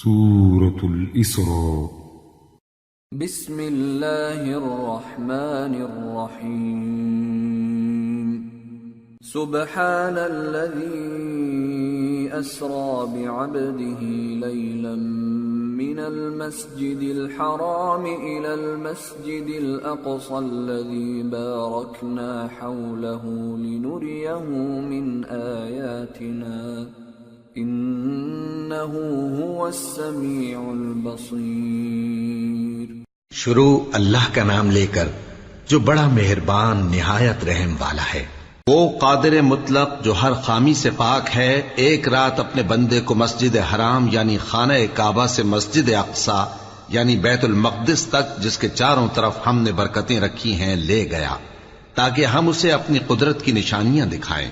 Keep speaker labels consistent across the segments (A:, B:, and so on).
A: سورة الإسراء.
B: بسم الله الرحمن الرحيم. سبحان الذي أسرى بعبده ليلا من المسجد الحرام إلى المسجد الأقصى الذي باركنا حوله لنريه من آياتنا إنه هو السميع البصير.
C: شروع اللہ کا نام لے کر جو بڑا مہربان نہایت رحم والا ہے. وہ قادر مطلق جو ہر خامی سے پاک ہے، ایک رات اپنے بندے کو مسجد حرام یعنی خانہ کعبہ سے مسجد اقصی یعنی بیت المقدس تک، جس کے چاروں طرف ہم نے برکتیں رکھی ہیں، لے گیا تاکہ ہم اسے اپنی قدرت کی نشانیاں دکھائیں.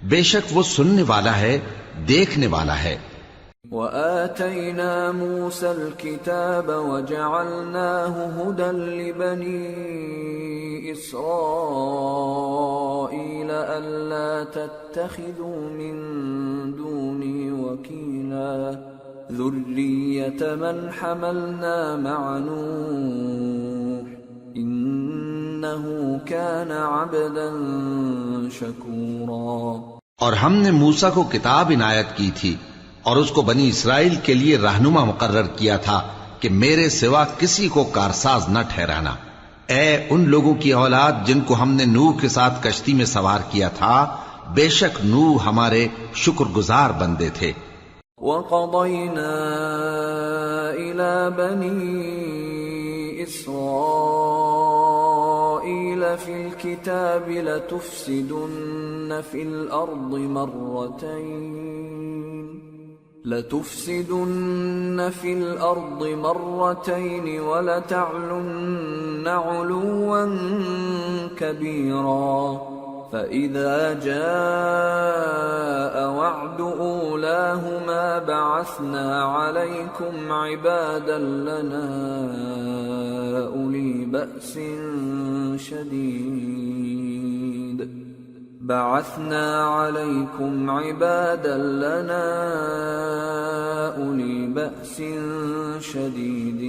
C: بے شک وہ سننے والا ہے، دیکھنے والا ہے.
B: وآتينا موسى الكتاب وجعلناه هدى لبني إسرائيل ألا تتخذوا من دوني وكيلا ذرية من حملنا مع نوح إنه كان عبدا شكورا.
C: اور ہم نے موسیٰ کو کتاب عنایت کی تھی اور اس کو بنی اسرائیل کے لیے رہنما مقرر کیا تھا کہ میرے سوا کسی کو کارساز نہ ٹھہرانا. اے ان لوگوں کی اولاد جن کو ہم نے نوح کے ساتھ کشتی میں سوار کیا تھا، بے شک نوح ہمارے شکر گزار بندے تھے.
B: وَقَضَيْنَا إِلَى بَنِي إِسْرَائِيلَ فِي الْكِتَابِ لَتُفْسِدُنَّ فِي الْأَرْضِ مَرَّتَيْنِ وَلَتَعْلُنَّ عُلُوًّا كَبِيرًا. فَإِذَا جَاءَ وَعْدُ أُولَاهُمَا بَعَثْنَا عَلَيْكُمْ عِبَادًا لَنَا أُولِي بَأْسٍ شَدِيدٍ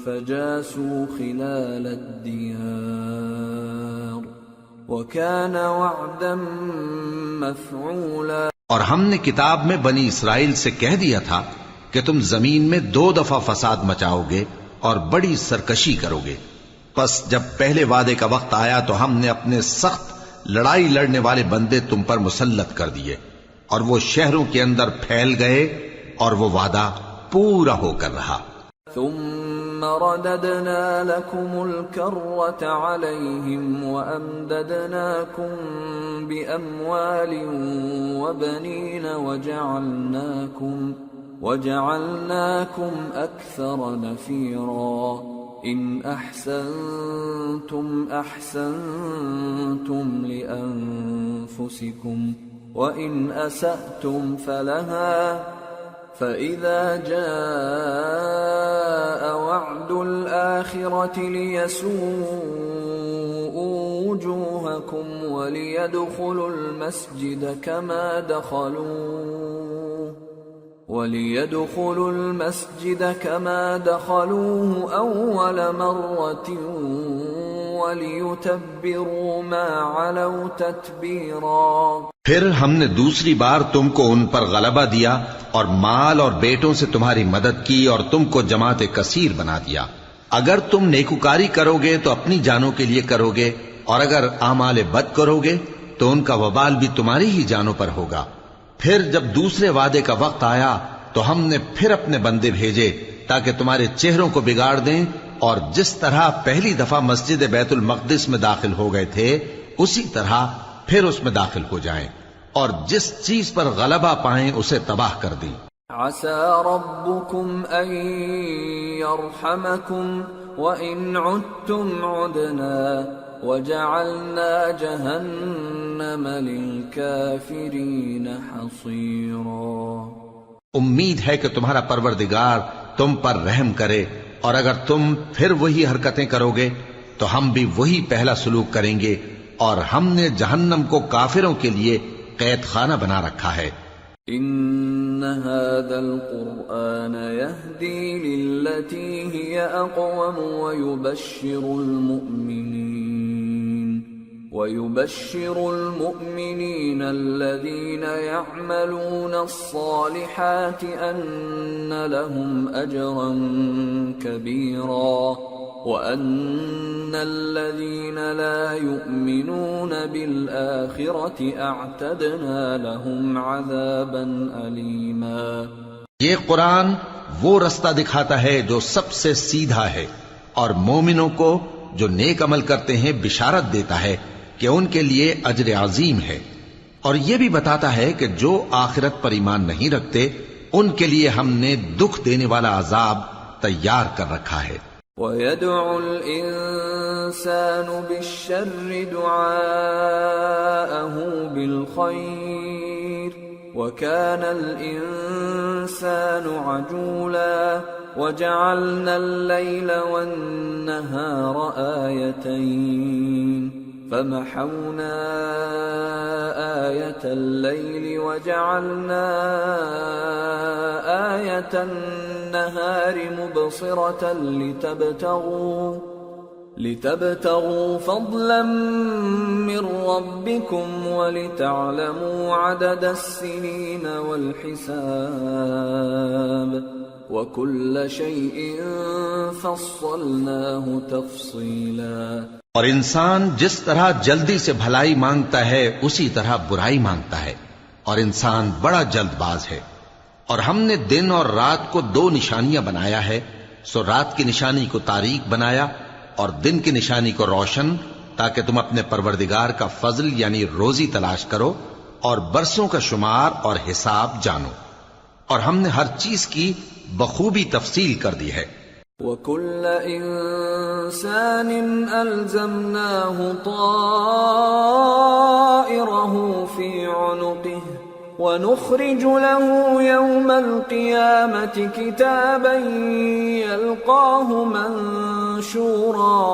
B: فَجَاسُوا خِلَالَ الدِّيَارِ وَكَانَ وَعْدًا مَفْعُولًا.
C: اور ہم نے کتاب میں بنی اسرائیل سے کہہ دیا تھا کہ تم زمین میں 2 دفعہ فساد مچاؤ گے اور بڑی سرکشی کرو گے. پس جب پہلے وعدے کا وقت آیا تو ہم نے اپنے سخت لڑائی لڑنے والے بندے تم پر مسلط کر دیے اور وہ شہروں کے اندر پھیل گئے اور وہ وعدہ پورا ہو کر رہا.
B: ثم رددنا لكم الكرة عليهم وأمددناكم بأموال وبنين وجعلناكم أكثر نفيرا. إن أحسنتم أحسنتم لأنفسكم وإن أسأتم فلها. فإذا جاء وعد الآخرة ليسوءوا وجوهكم وليدخلوا المسجد كما دخلوه أول مرة وليتبروا ما علوا تتبيرا.
C: پھر ہم نے دوسری بار تم کو ان پر غلبہ دیا اور مال اور بیٹوں سے تمہاری مدد کی اور تم کو جماعت کثیر بنا دیا. اگر تم نیکوکاری کرو گے تو اپنی جانوں کے لیے کرو گے، اور اگر اعمال بد کرو گے تو ان کا وبال بھی تمہاری ہی جانوں پر ہوگا. پھر جب دوسرے وعدے کا وقت آیا تو ہم نے پھر اپنے بندے بھیجے تاکہ تمہارے چہروں کو بگاڑ دیں، اور جس طرح پہلی دفعہ مسجد بیت المقدس میں داخل ہو گئے تھے اسی طرح پھر اس میں داخل ہو جائیں، اور جس چیز پر غلبہ پائیں اسے تباہ کر دیں.
B: عسى ربكم أن يرحمكم وإن عدتم عدنا وجعلنا جهنم للكافرين حصيرا.
C: امید ہے کہ تمہارا پروردگار تم پر رحم کرے، اور اگر تم پھر وہی حرکتیں کرو گے تو ہم بھی وہی پہلا سلوک کریں گے، اور ہم نے جہنم کو کافروں کے لیے قید خانہ بنا رکھا ہے.
B: إن هذا القرآن يهدي للتي هي أقوم ويبشر المؤمنين الذين يعملون الصالحات أن لهم أجرا كبيرا وأن الذين لا يؤمنون بالآخرة أعتدنا لهم عذابا أليما۔
C: یہ قرآن وہ رستہ دکھاتا ہے جو سب سے سیدھا ہے، اور مومنوں کو جو نیک عمل کرتے ہیں بشارت دیتا ہے کہ ان کے لیے اجر عظیم ہے، اور یہ بھی بتاتا ہے کہ جو آخرت پر ایمان نہیں رکھتے ان کے لیے ہم نے دکھ دینے والا عذاب تیار کر رکھا ہے۔
B: وَيَدْعُ الْإِنسَانُ بِالشَّرِّ دُعَاءَهُ بِالْخَيْرِ وَكَانَ الْإِنسَانُ عَجُولًا وَجَعَلْنَا اللَّيْلَ وَالنَّهَارَ آيَتَيْنِ فَمَحَوْنَا آيَةَ اللَّيْلِ وَجَعَلْنَا آيَةَ النَّهَارِ مُبْصِرَةً لِتَبْتَغُوا فَضْلًا مِّن رَّبِّكُمْ وَلِتَعْلَمُوا عَدَدَ السِّنِينَ وَالْحِسَابَ وَكُلَّ شَيْءٍ فَصَّلْنَاهُ تَفْصِيلًا۔
C: اور انسان جس طرح جلدی سے بھلائی مانگتا ہے اسی طرح برائی مانگتا ہے، اور انسان بڑا جلد باز ہے۔ اور ہم نے دن اور رات کو دو نشانیاں بنایا ہے، سو رات کی نشانی کو تاریک بنایا اور دن کی نشانی کو روشن، تاکہ تم اپنے پروردگار کا فضل یعنی روزی تلاش کرو اور برسوں کا شمار اور حساب جانو، اور ہم نے ہر چیز کی بخوبی تفصیل کر دی ہے۔
B: وَكُلَّ إِنسَانٍ أَلْزَمْنَاهُ طَائِرَهُ فِي عُنُقِهِ وَنُخْرِجُ لَهُ يَوْمَ الْقِيَامَةِ كِتَابًا يَلْقَاهُ مَنشُورًا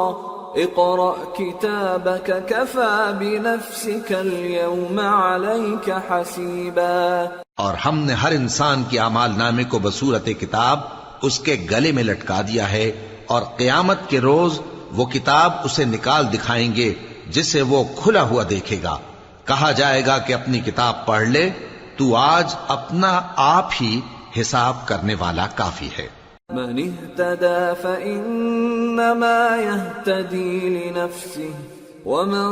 B: اقْرَأْ كِتَابَكَ كَفَى بِنَفْسِكَ الْيَوْمَ عَلَيْكَ حَسِيبًا۔
C: اور ہم نے ہر انسان کے اعمال نامے کو بصورت کتاب اس کے گلے میں لٹکا دیا ہے، اور قیامت کے روز وہ کتاب اسے نکال دکھائیں گے جسے وہ کھلا ہوا دیکھے گا۔ کہا جائے گا کہ اپنی کتاب پڑھ لے، تو آج اپنا آپ ہی حساب کرنے والا کافی ہے۔
B: من اهتدى فإنما يهتدي لنفسه ومن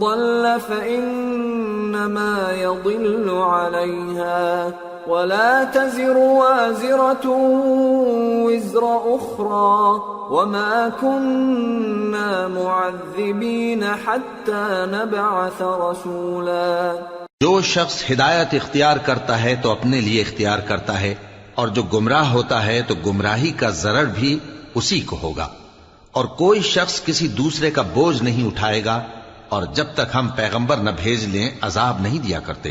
B: ضل فإنما يضل عليها ولا تزر وازرة وزر أخرى وما كنا معذبين حتى نبعث رسولا۔
C: جو شخص ہدایت اختیار کرتا ہے تو اپنے لیے اختیار کرتا ہے، اور جو گمراہ ہوتا ہے تو گمراہی کا ضرر بھی اسی کو ہوگا، اور کوئی شخص کسی دوسرے کا بوجھ نہیں اٹھائے گا، اور جب تک ہم پیغمبر نہ بھیج لیں عذاب نہیں دیا کرتے۔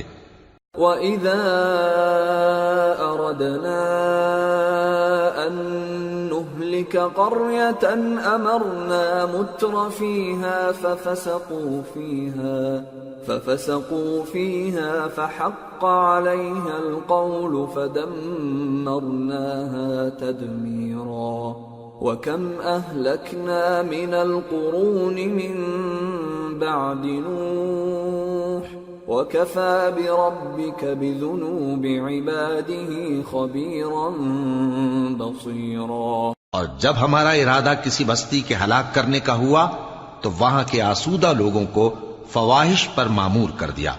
B: وَإِذَا أَرَدْنَا أَن نُّهْلِكَ قَرْيَةً أَمَرْنَا مُتْرَ فِيهَا فَفَسَقُوا فِيهَا فَحَقَّ عَلَيْهَا الْقَوْلُ فَدَمَّرْنَاهَا تَدْمِيرًا۔ وَكَمْ أَهْلَكْنَا مِنَ الْقُرُونِ مِن بَعْدِ نُوحٍ وَكَفَى بِرَبِّكَ بِذُنُوبِ عِبَادِهِ خَبِيرًا بَصِيرًا۔
C: اور جب ہمارا ارادہ کسی بستی کے ہلاک کرنے کا ہوا تو وہاں کے آسودہ لوگوں کو فواحش پر معمور کر دیا،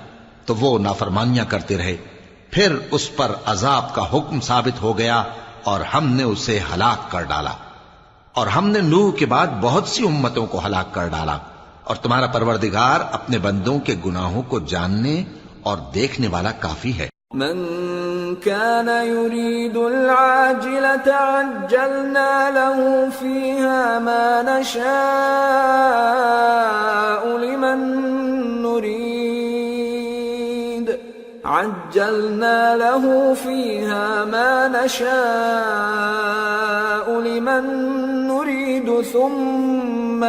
C: تو وہ نافرمانیاں کرتے رہے، پھر اس پر عذاب کا حکم ثابت ہو گیا اور ہم نے اسے ہلاک کر ڈالا۔ اور ہم نے نوح کے بعد بہت سی امتوں کو ہلاک کر ڈالا، اور تمہارا پروردگار اپنے بندوں کے گناہوں کو جاننے اور دیکھنے والا کافی ہے۔
B: من كان يريد العاجلة عجلنا له فيها ما نشاء لمن نريد ثم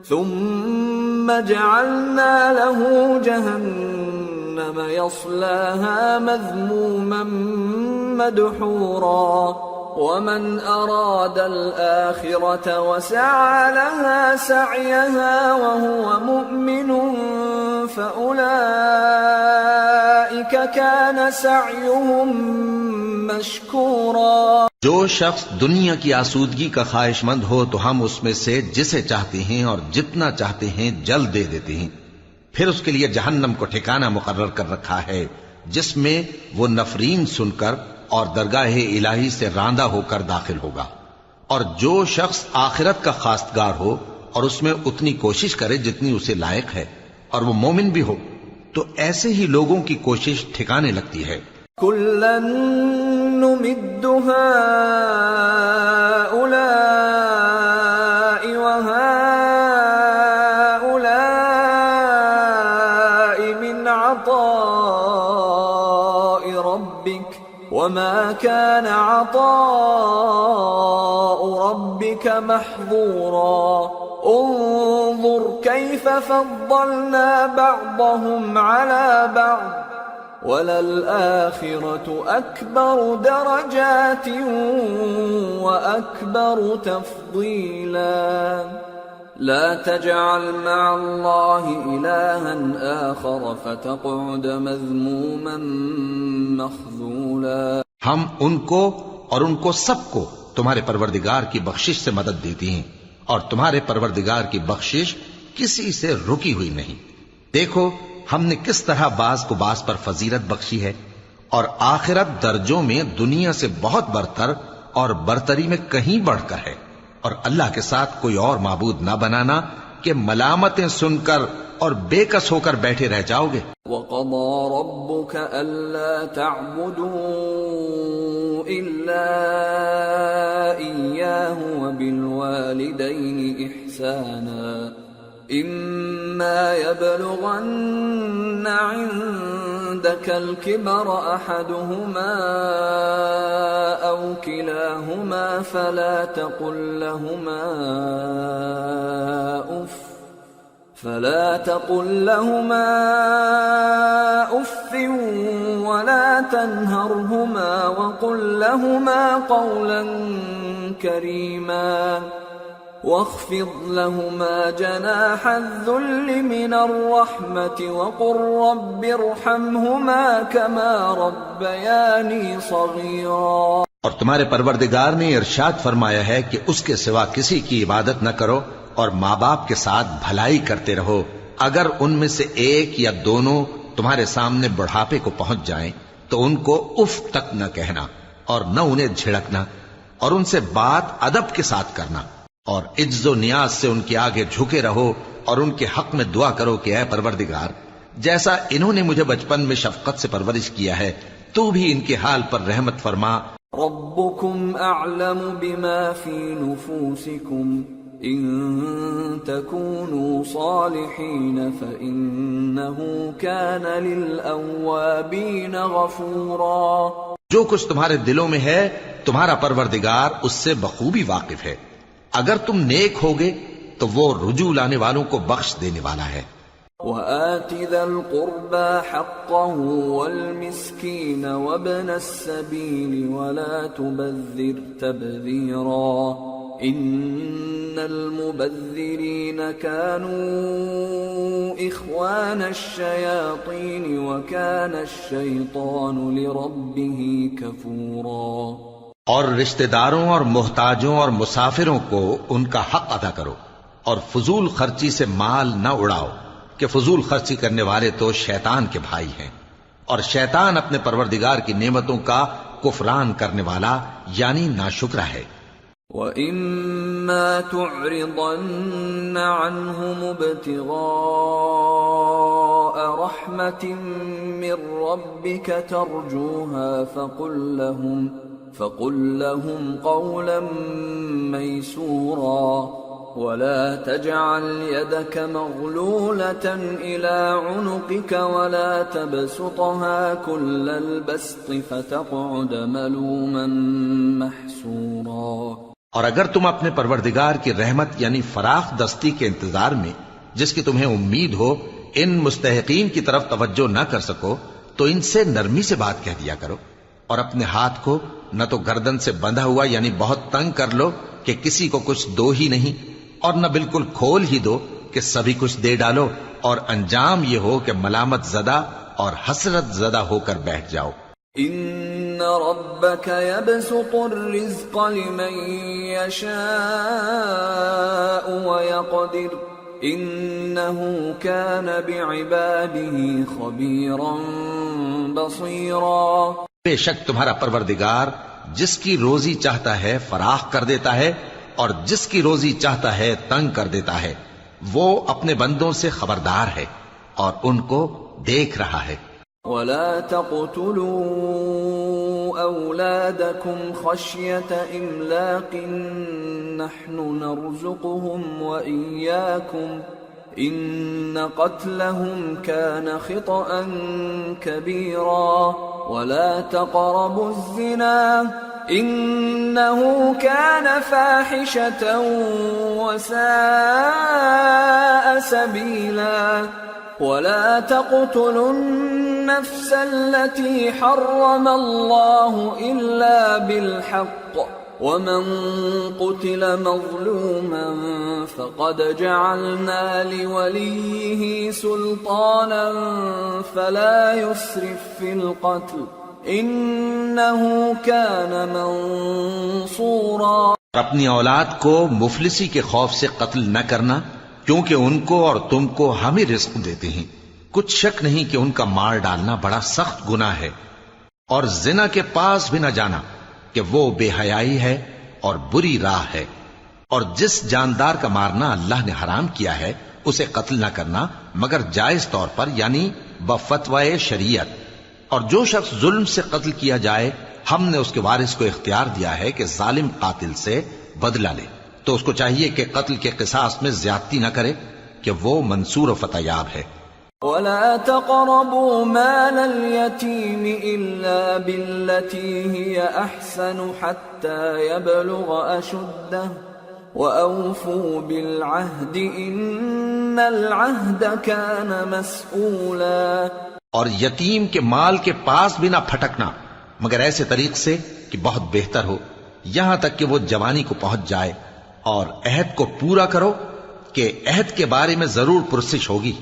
B: ثم جعلنا له جهنم يصلاها مذموما مدحورا ومن أراد الآخرة وسعى لها سعيها وهو مؤمن فأولئك كان سعيهم مشكورا۔
C: جو شخص دنیا کی آسودگی کا خواہش مند ہو تو ہم اس میں سے جسے چاہتے ہیں اور جتنا چاہتے ہیں جلد دے دیتے ہیں، پھر اس کے لیے جہنم کو ٹھکانہ مقرر کر رکھا ہے جس میں وہ نفرین سن کر اور درگاہ الہی سے راندہ ہو کر داخل ہوگا۔ اور جو شخص آخرت کا خواستگار ہو اور اس میں اتنی کوشش کرے جتنی اسے لائق ہے اور وہ مومن بھی ہو تو ایسے ہی لوگوں کی کوشش ٹھکانے لگتی ہے۔
B: كُلًّا نُمِدُّ هَؤُلَاءِ وَهَؤُلَاءِ مِنْ عَطَاءِ رَبِّكَ وَمَا كَانَ عَطَاءُ رَبِّكَ مَحْظُورًا انظر كيف فضلنا بعضهم على بعض وَلَلْآخِرَةُ أَكْبَرُ دَرَجَاتٍ وَأَكْبَرُ تَفْضِيلًا لَا تَجْعَلْ مَعَ اللَّهِ إِلَٰهًا آخَرَ فَتَقْعُدَ مَذْمُومًا مَخْذُولًا۔
C: ہم ان کو اور ان کو سب کو تمہارے پروردگار کی بخشش سے مدد دیتی ہیں اور تمہارے پروردگار کی بخشش کسی سے رکی ہوئی نہیں۔ دیکھو ہم نے کس طرح بعض کو بعض پر فضیلت بخشی ہے، اور آخرت درجوں میں دنیا سے بہت برتر اور برتری میں کہیں بڑھ کر ہے، اور اللہ کے ساتھ کوئی اور معبود نہ بنانا کہ ملامتیں سن کر اور بے کس ہو کر بیٹھے رہ جاؤ گے۔
B: وَقَضَى رَبُّكَ أَلَّا تَعْبُدُوا إِلَّا إِيَّاهُ وَبِالْوَالِدَيْنِ إِحْسَانًا إِمَّا يَبْلُغَنَّ عِندَكَ الْكِبَرَ أَحَدُهُمَا أَوْ كِلَاهُمَا فَلَا تقل لهما أف ولا تنهرهما وقل لهما قولا كريما واخفض لهما جناح الذل من الرحمة وقل رب ارحمهما كما ربياني صغيرا۔
C: اور تمہارے پروردگار نے ارشاد فرمایا ہے کہ اس کے سوا کسی کی عبادت نہ کرو اور ماں باپ کے ساتھ بھلائی کرتے رہو، اگر ان میں سے ایک یا دونوں تمہارے سامنے بڑھاپے کو پہنچ جائیں تو ان کو اف تک نہ کہنا اور نہ انہیں جھڑکنا، اور ان سے بات ادب کے ساتھ کرنا، اور عجز و نیاز سے ان کے آگے جھکے رہو اور ان کے حق میں دعا کرو کہ اے پروردگار، جیسا انہوں نے مجھے بچپن میں شفقت سے پرورش کیا ہے تو بھی ان کے حال پر رحمت فرما۔
B: ربكم أعلم بما في نفوسكم إن تكونوا صالحين فإنه كان للأوابين غفورا۔
C: جو کچھ تمہارے دلوں میں ہے تمہارا پروردگار اس سے بخوبی واقف ہے، اگر تم نیک ہوگے تو وہ رجوع لانے والوں کو بخش دینے والا ہے۔
B: وَآتِ ذَا الْقُرْبَى حَقَّهُ وَالْمِسْكِينَ وَابْنَ السَّبِيلِ وَلَا تُبَذِّرْ تَبْذِيرًا إِنَّ الْمُبَذِّرِينَ كَانُوا إِخْوَانَ الشَّيَاطِينِ وَكَانَ الشَّيْطَانُ لِرَبِّهِ كَفُورًا۔
C: اور رشتہ داروں اور محتاجوں اور مسافروں کو ان کا حق ادا کرو، اور فضول خرچی سے مال نہ اڑاؤ کہ فضول خرچی کرنے والے تو شیطان کے بھائی ہیں، اور شیطان اپنے پروردگار کی نعمتوں کا کفران کرنے والا یعنی ناشکرا ہے۔
B: وَإِمَّا تُعْرِضَنَّ عَنْهُمُ ابْتِغَاءَ رَحْمَةٍ مِّن رَّبِّكَ تَرْجُوهَا فَقُل لَّهُمْ قَوْلًا مَّيْسُورًا وَلَا تَجْعَلْ يَدَكَ مَغْلُولَةً إِلَىٰ عُنُقِكَ وَلَا تَبْسُطْهَا كُلَّ الْبَسْطِ فَتَقْعُدَ مَلُومًا مَّحْسُورًا۔
C: اور اگر تم اپنے پروردگار کی رحمت یعنی فراخ دستی کے انتظار میں جس کی تمہیں امید ہو ان مستحقین کی طرف توجہ نہ کر سکو تو ان سے نرمی سے بات کہہ دیا کرو، اور اپنے ہاتھ کو نہ تو گردن سے بندھا ہوا یعنی بہت تنگ کر لو کہ کسی کو کچھ دو ہی نہیں، اور نہ بالکل کھول ہی دو کہ سبھی کچھ دے ڈالو، اور انجام یہ ہو کہ ملامت زدہ اور حسرت زدہ ہو کر بیٹھ جاؤ۔
B: ان ربك يبسط الرزق لمن يشاء ويقدر انه كان بعباده خبيرا بصيرا۔
C: بے شک تمہارا پروردگار جس کی روزی چاہتا ہے فراخ کر دیتا ہے اور جس کی روزی چاہتا ہے تنگ کر دیتا ہے، وہ اپنے بندوں سے خبردار ہے اور ان کو دیکھ رہا ہے۔
B: ولا تقتلوا أولادكم خشية إملاق نحن نرزقهم وإياكم إن قتلهم كان خطأ كبيرا ولا تقربوا الزنا إنه كان فاحشة وساء سبيلا ولا تقتلوا النفس التي حرم الله إلا بالحق ومن قتل مظلوما فقد جعلنا لوليه سلطانا فلا يسرف في القتل إنه كان منصورا۔
C: اپنی اولاد کو مفلسی کے خوف سے قتل نہ کرنا، کیونکہ ان کو اور تم کو ہم ہی رزق دیتے ہیں، کچھ شک نہیں کہ ان کا مار ڈالنا بڑا سخت گناہ ہے، اور زنا کے پاس بھی نہ جانا کہ وہ بے حیائی ہے اور بری راہ ہے، اور جس جاندار کا مارنا اللہ نے حرام کیا ہے اسے قتل نہ کرنا مگر جائز طور پر یعنی بفتوائے شریعت، اور جو شخص ظلم سے قتل کیا جائے ہم نے اس کے وارث کو اختیار دیا ہے کہ ظالم قاتل سے بدلہ لے، تو اس کو چاہیے کہ قتل کے قصاص میں زیادتی نہ کرے کہ وہ منصور و فتح یاب ہے۔
B: ولا تقربوا مال اليتيم إلا بالتي هي أحسن حتى يبلغ أشده وأوفوا بالعهد إن العهد كان مسؤولا۔
C: اور یتیم کے مال کے پاس بھی نہ پھٹکنا مگر ایسے طریق سے کہ بہت بہتر ہو، یہاں تک کہ وہ جوانی کو پہنچ جائے، اور عہد کو پورا کرو کہ عہد کے بارے میں ضرور پرسش ہوگی۔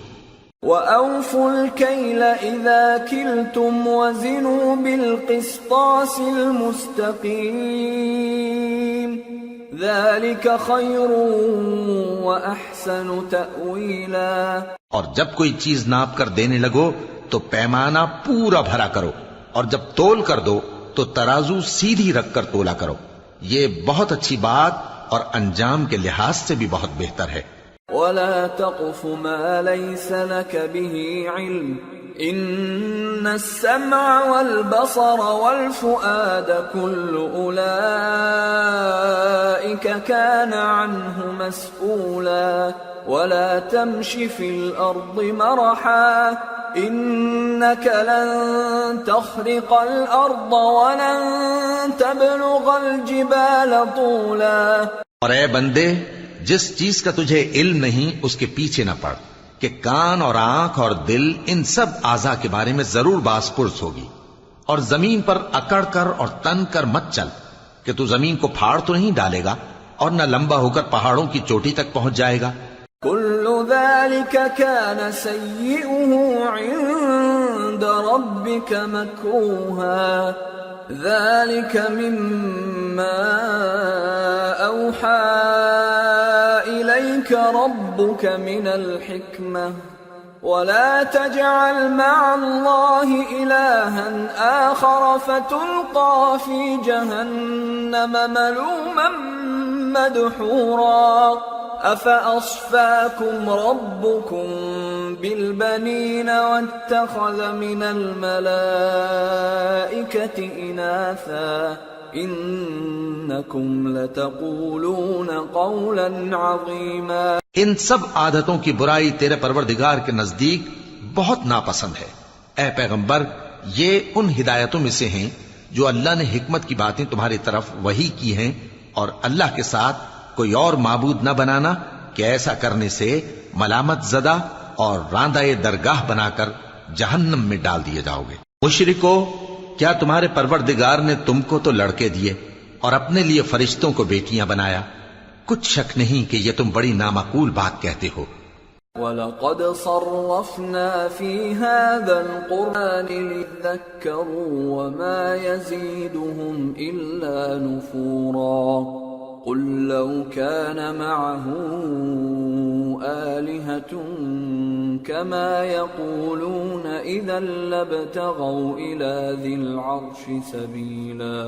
B: وَأَوْفُوا الْكَيْلَ إِذَا كِلْتُمْ وَزِنُوا بِالْقِسْطَاسِ الْمُسْتَقِيمِ ذَلِكَ خَيْرٌ وَأَحْسَنُ تَأْوِيلًا۔
C: اور جب کوئی چیز ناپ کر دینے لگو تو پیمانہ پورا بھرا کرو، اور جب تول کر دو تو ترازو سیدھی رکھ کر تولا کرو، یہ بہت اچھی بات اور انجام کے لحاظ سے بھی بہت بہتر ہے۔
B: وَلَا تَقْفُ مَا لَيْسَ لَكَ بِهِ عِلْمٌ إِنَّ السَّمْعَ وَالْبَصَرَ وَالْفُؤَادَ كُلُّ أُولَئِكَ كَانَ عَنْهُ مَسْئُولًا وَلَا تَمْشِ فِي الْأَرْضِ مَرَحًا إِنَّكَ لَن تَخْرِقَ الْأَرْضَ وَلَن تَبْلُغَ الْجِبَالَ طُولًا۔
C: اور اے بندے، جس چیز کا تجھے علم نہیں اس کے پیچھے نہ پڑ کہ کان اور آنکھ اور دل ان سب اعضاء کے بارے میں ضرور باس پرس ہوگی، اور زمین پر اکڑ کر اور تن کر مت چل کہ تو زمین کو پھاڑ تو نہیں ڈالے گا اور نہ لمبا ہو کر پہاڑوں کی چوٹی تک پہنچ جائے گا۔
B: كل ذلك كان سيئه عند ربك مكروها ذلك مما أوحى إليك ربك من الحكمة ولا تجعل مع الله إلها آخر فتلقى في جهنم ملوما مدحورا أفأصفاكم ربكم بالبنين واتخذ من الملائكة إناثا إنكم لتقولون قولا عظيما۔
C: ان سب عادتوں کی برائی تیرے پروردگار کے نزدیک بہت ناپسند ہے۔ اے پیغمبر، یہ ان ہدایتوں میں سے ہیں جو اللہ نے حکمت کی باتیں تمہاری طرف وحی کی ہیں اور اللہ کے ساتھ کوئی اور معبود نہ بنانا کہ ایسا کرنے سے ملامت زدہ اور راندہ درگاہ بنا کر جہنم میں ڈال دیے جاؤ گے۔ مشرکو، کیا تمہارے پروردگار نے تم کو تو لڑکے دیے اور اپنے لیے فرشتوں کو بیٹیاں بنایا؟ کچھ شک نہیں کہ یہ تم بڑی نامعقول بات کہتے ہو۔
B: وَلَقَدْ صَرَّفْنَا فِي هَذَا الْقُرْآنِ لِيَذَّكَّرُوا وَمَا يَزِيدُهُمْ إِلَّا نُفُورًا قُلْ لَوْ كَانَ مَعَهُ آلِهَةٌ كَمَا يَقُولُونَ إِذًا لَابْتَغَوْا إِلَى ذِي الْعَرْشِ سَبِيلًا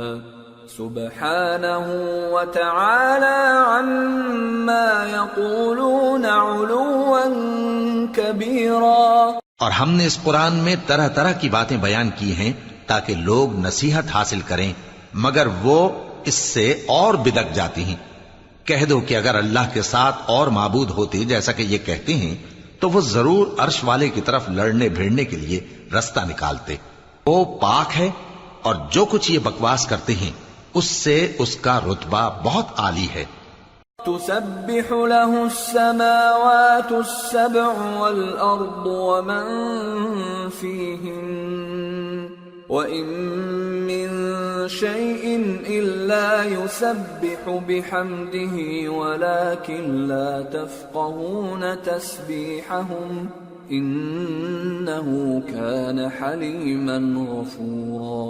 B: سبحانه وتعالى عما يقولون علوا كبيرا۔
C: اور ہم نے اس قرآن میں طرح طرح کی باتیں بیان کی ہیں تاکہ لوگ نصیحت حاصل کریں، مگر وہ اس سے اور بدک جاتی ہیں۔ کہہ دو کہ اگر اللہ کے ساتھ اور معبود ہوتے جیسا کہ یہ کہتے ہیں تو وہ ضرور عرش والے کی طرف لڑنے بھیڑنے کے لیے رستہ نکالتے۔ وہ پاک ہے اور جو کچھ یہ بکواس کرتے ہیں اس سے اس کا رتبہ بہت عالی ہے۔
B: تسبح له السماوات السبع والأرض ومن فيهن وإن من شيء إلا يسبح بحمده ولكن لا تفقهون تسبيحهم إنه كان حليما غفورا۔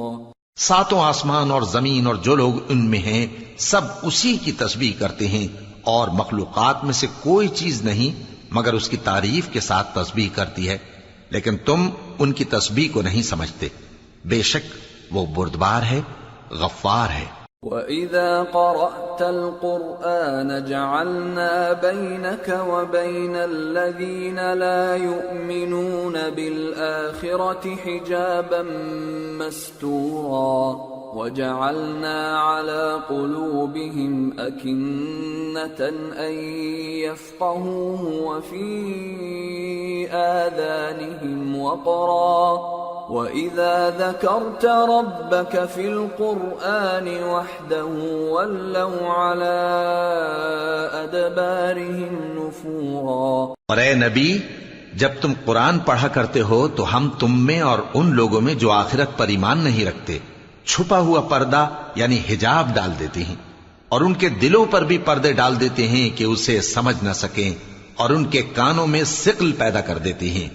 C: ساتوں آسمان اور زمین اور جو لوگ ان میں ہیں سب اسی کی تسبیح کرتے ہیں، اور مخلوقات میں سے کوئی چیز نہیں مگر اس کی تعریف کے ساتھ تسبیح کرتی ہے، لیکن تم ان کی تسبیح کو نہیں سمجھتے۔ بے شک وہ بردبار ہے، غفار ہے۔
B: وَإِذَا قَرَأْتَ الْقُرْآنَ جَعَلْنَا بَيْنَكَ وَبَيْنَ الَّذِينَ لَا يُؤْمِنُونَ بِالْآخِرَةِ حِجَابًا مَسْتُورًا وَجَعَلْنَا عَلَى قُلُوبِهِمْ أَكِنَّةً أَن يَفْقَهُوهُ وَفِي آذَانِهِمْ وَقْرًا وَإِذَا ذَكَرْتَ رَبَّكَ فِي الْقُرْآنِ وَحْدَهُ وَلَّوْا عَلَى أَدْبَارِهِمْ نُفُورًا۔
C: اور اے نبی، جب تم قرآن پڑھا کرتے ہو تو ہم تم میں اور ان لوگوں میں جو آخرت پر ایمان نہیں رکھتے چھپا ہوا پردہ یعنی حجاب ڈال دیتے ہیں، اور ان کے دلوں پر بھی پردے ڈال دیتے ہیں کہ اسے سمجھ نہ سکیں، اور ان کے کانوں میں ثقل پیدا کر دیتے ہیں۔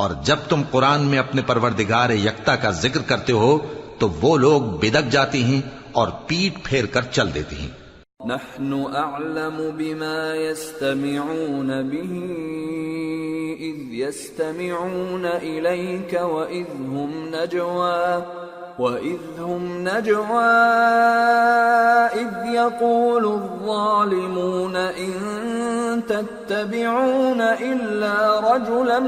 C: اور جب تم قرآن میں اپنے پروردگار یکتا کا ذکر کرتے ہو تو وہ لوگ بدک جاتے ہیں اور پیٹ پھیر کر چل دیتے ہیں۔
B: نحن اعلم بما يستمعون به اذ يستمعون اليك واذ هم نجوى اذ يقول الظالمون ان تتبعون الا رجلا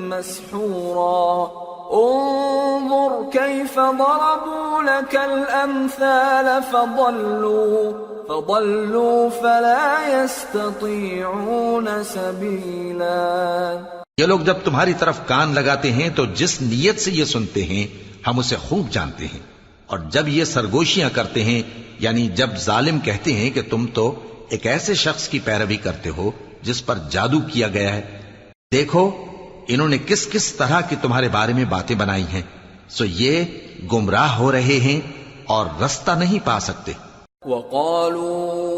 B: مسحورا انظر كيف ضربوا لك الامثال فضلوا فلا يستطيعون سبيلا۔
C: یہ لوگ جب تمہاری طرف کان لگاتے ہیں تو جس نیت سے یہ سنتے ہیں ہم اسے خوب جانتے ہیں، اور جب یہ سرگوشیاں کرتے ہیں یعنی جب ظالم کہتے ہیں کہ تم تو ایک ایسے شخص کی پیروی کرتے ہو جس پر جادو کیا گیا ہے، دیکھو انہوں نے کس کس طرح کی تمہارے بارے میں باتیں بنائی ہیں، سو یہ گمراہ ہو رہے ہیں اور رستہ نہیں پا سکتے۔
B: وَقَالُوا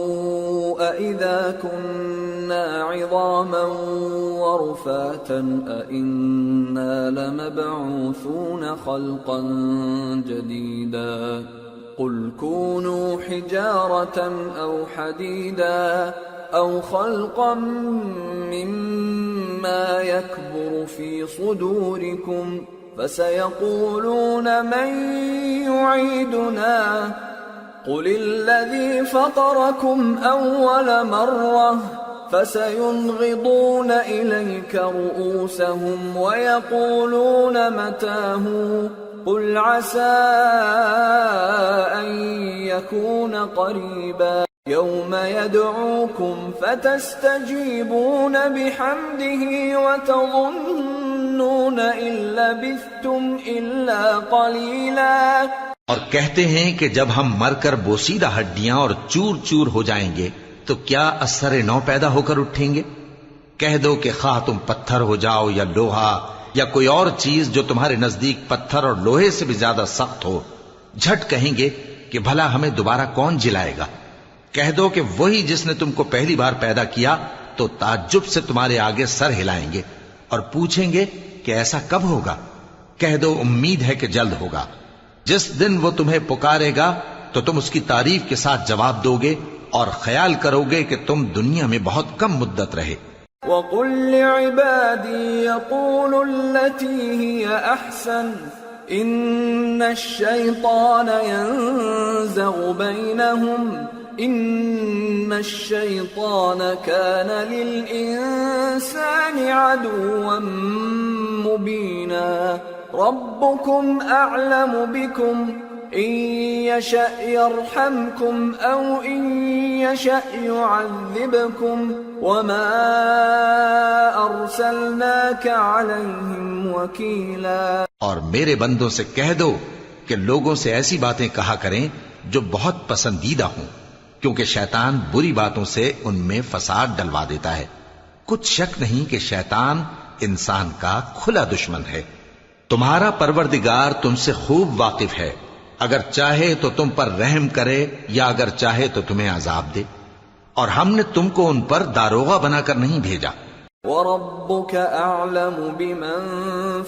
B: أَإِذَا كُنَّا عِظَامًا وَرُفَاتًا أَإِنَّا لَمَبْعُوثُونَ خَلْقًا جَدِيدًا قُلْ كُونُوا حِجَارَةً أَوْ حَدِيدًا أَوْ خَلْقًا مِّمَّا يَكْبُرُ فِي صُدُورِكُمْ فَسَيَقُولُونَ مَن يُعِيدُنَا قُلِ الَّذِي فَطَرَكُمْ أَوَّلَ مَرَّةٍ فَسَيُنْغِضُونَ إِلَيْكَ رُؤُوسَهُمْ وَيَقُولُونَ مَتَىٰ هُوَ قُلْ عَسَىٰ أَن يَكُونَ قَرِيبًا يَوْمَ يَدْعُوكُمْ فَتَسْتَجِيبُونَ بِحَمْدِهِ وَتَظُنُّونَ إِن لَّبِثْتُمْ إِلَّا قَلِيلًا۔
C: اور کہتے ہیں کہ جب ہم مر کر بوسیدہ ہڈیاں اور چور چور ہو جائیں گے تو کیا اثر نو پیدا ہو کر اٹھیں گے؟ کہہ دو کہ خواہ تم پتھر ہو جاؤ یا لوہا یا کوئی اور چیز جو تمہارے نزدیک پتھر اور لوہے سے بھی زیادہ سخت ہو، جھٹ کہیں گے کہ بھلا ہمیں دوبارہ کون جلائے گا؟ کہہ دو کہ وہی جس نے تم کو پہلی بار پیدا کیا تو تعجب سے تمہارے آگے سر ہلائیں گے اور پوچھیں گے کہ ایسا کب ہوگا؟ کہہ دو امید ہے کہ جلد ہوگا۔ جس دن وہ تمہیں پکارے گا تو تم اس کی تعریف کے ساتھ جواب دو گے اور خیال کرو گے کہ تم دنیا میں بہت کم مدت رہے۔
B: وَقُلْ لِعِبَادِي يَقُولُوا الَّتِي هِيَ أَحْسَنُ إِنَّ الشَّيْطَانَ يَنزَغُ بَيْنَهُمْ إِنَّ الشَّيْطَانَ كَانَ لِلْإِنسَانِ عَدُوًّا مُبِينًا رَبُّكُمْ أَعْلَمُ بِكُمْ إِن يَشَأْ يَرْحَمْكُمْ أَوْ إِن يَشَأْ يُعَذِّبْكُمْ وَمَا أَرْسَلْنَاكَ عَلَيْهِمْ وَكِيلًا۔
C: اور میرے بندوں سے کہہ دو کہ لوگوں سے ایسی باتیں کہا کریں جو بہت پسندیدہ ہوں، کیونکہ شیطان بری باتوں سے ان میں فساد ڈلوا دیتا ہے۔ کچھ شک نہیں کہ شیطان انسان کا کھلا دشمن ہے۔ تمہارا پروردگار تم سے خوب واقف ہے، اگر چاہے تو تم پر رحم کرے یا اگر چاہے تو تمہیں عذاب دے، اور ہم نے تم کو ان پر داروغہ بنا کر نہیں بھیجا۔
B: وَرَبُّكَ أَعْلَمُ بِمَن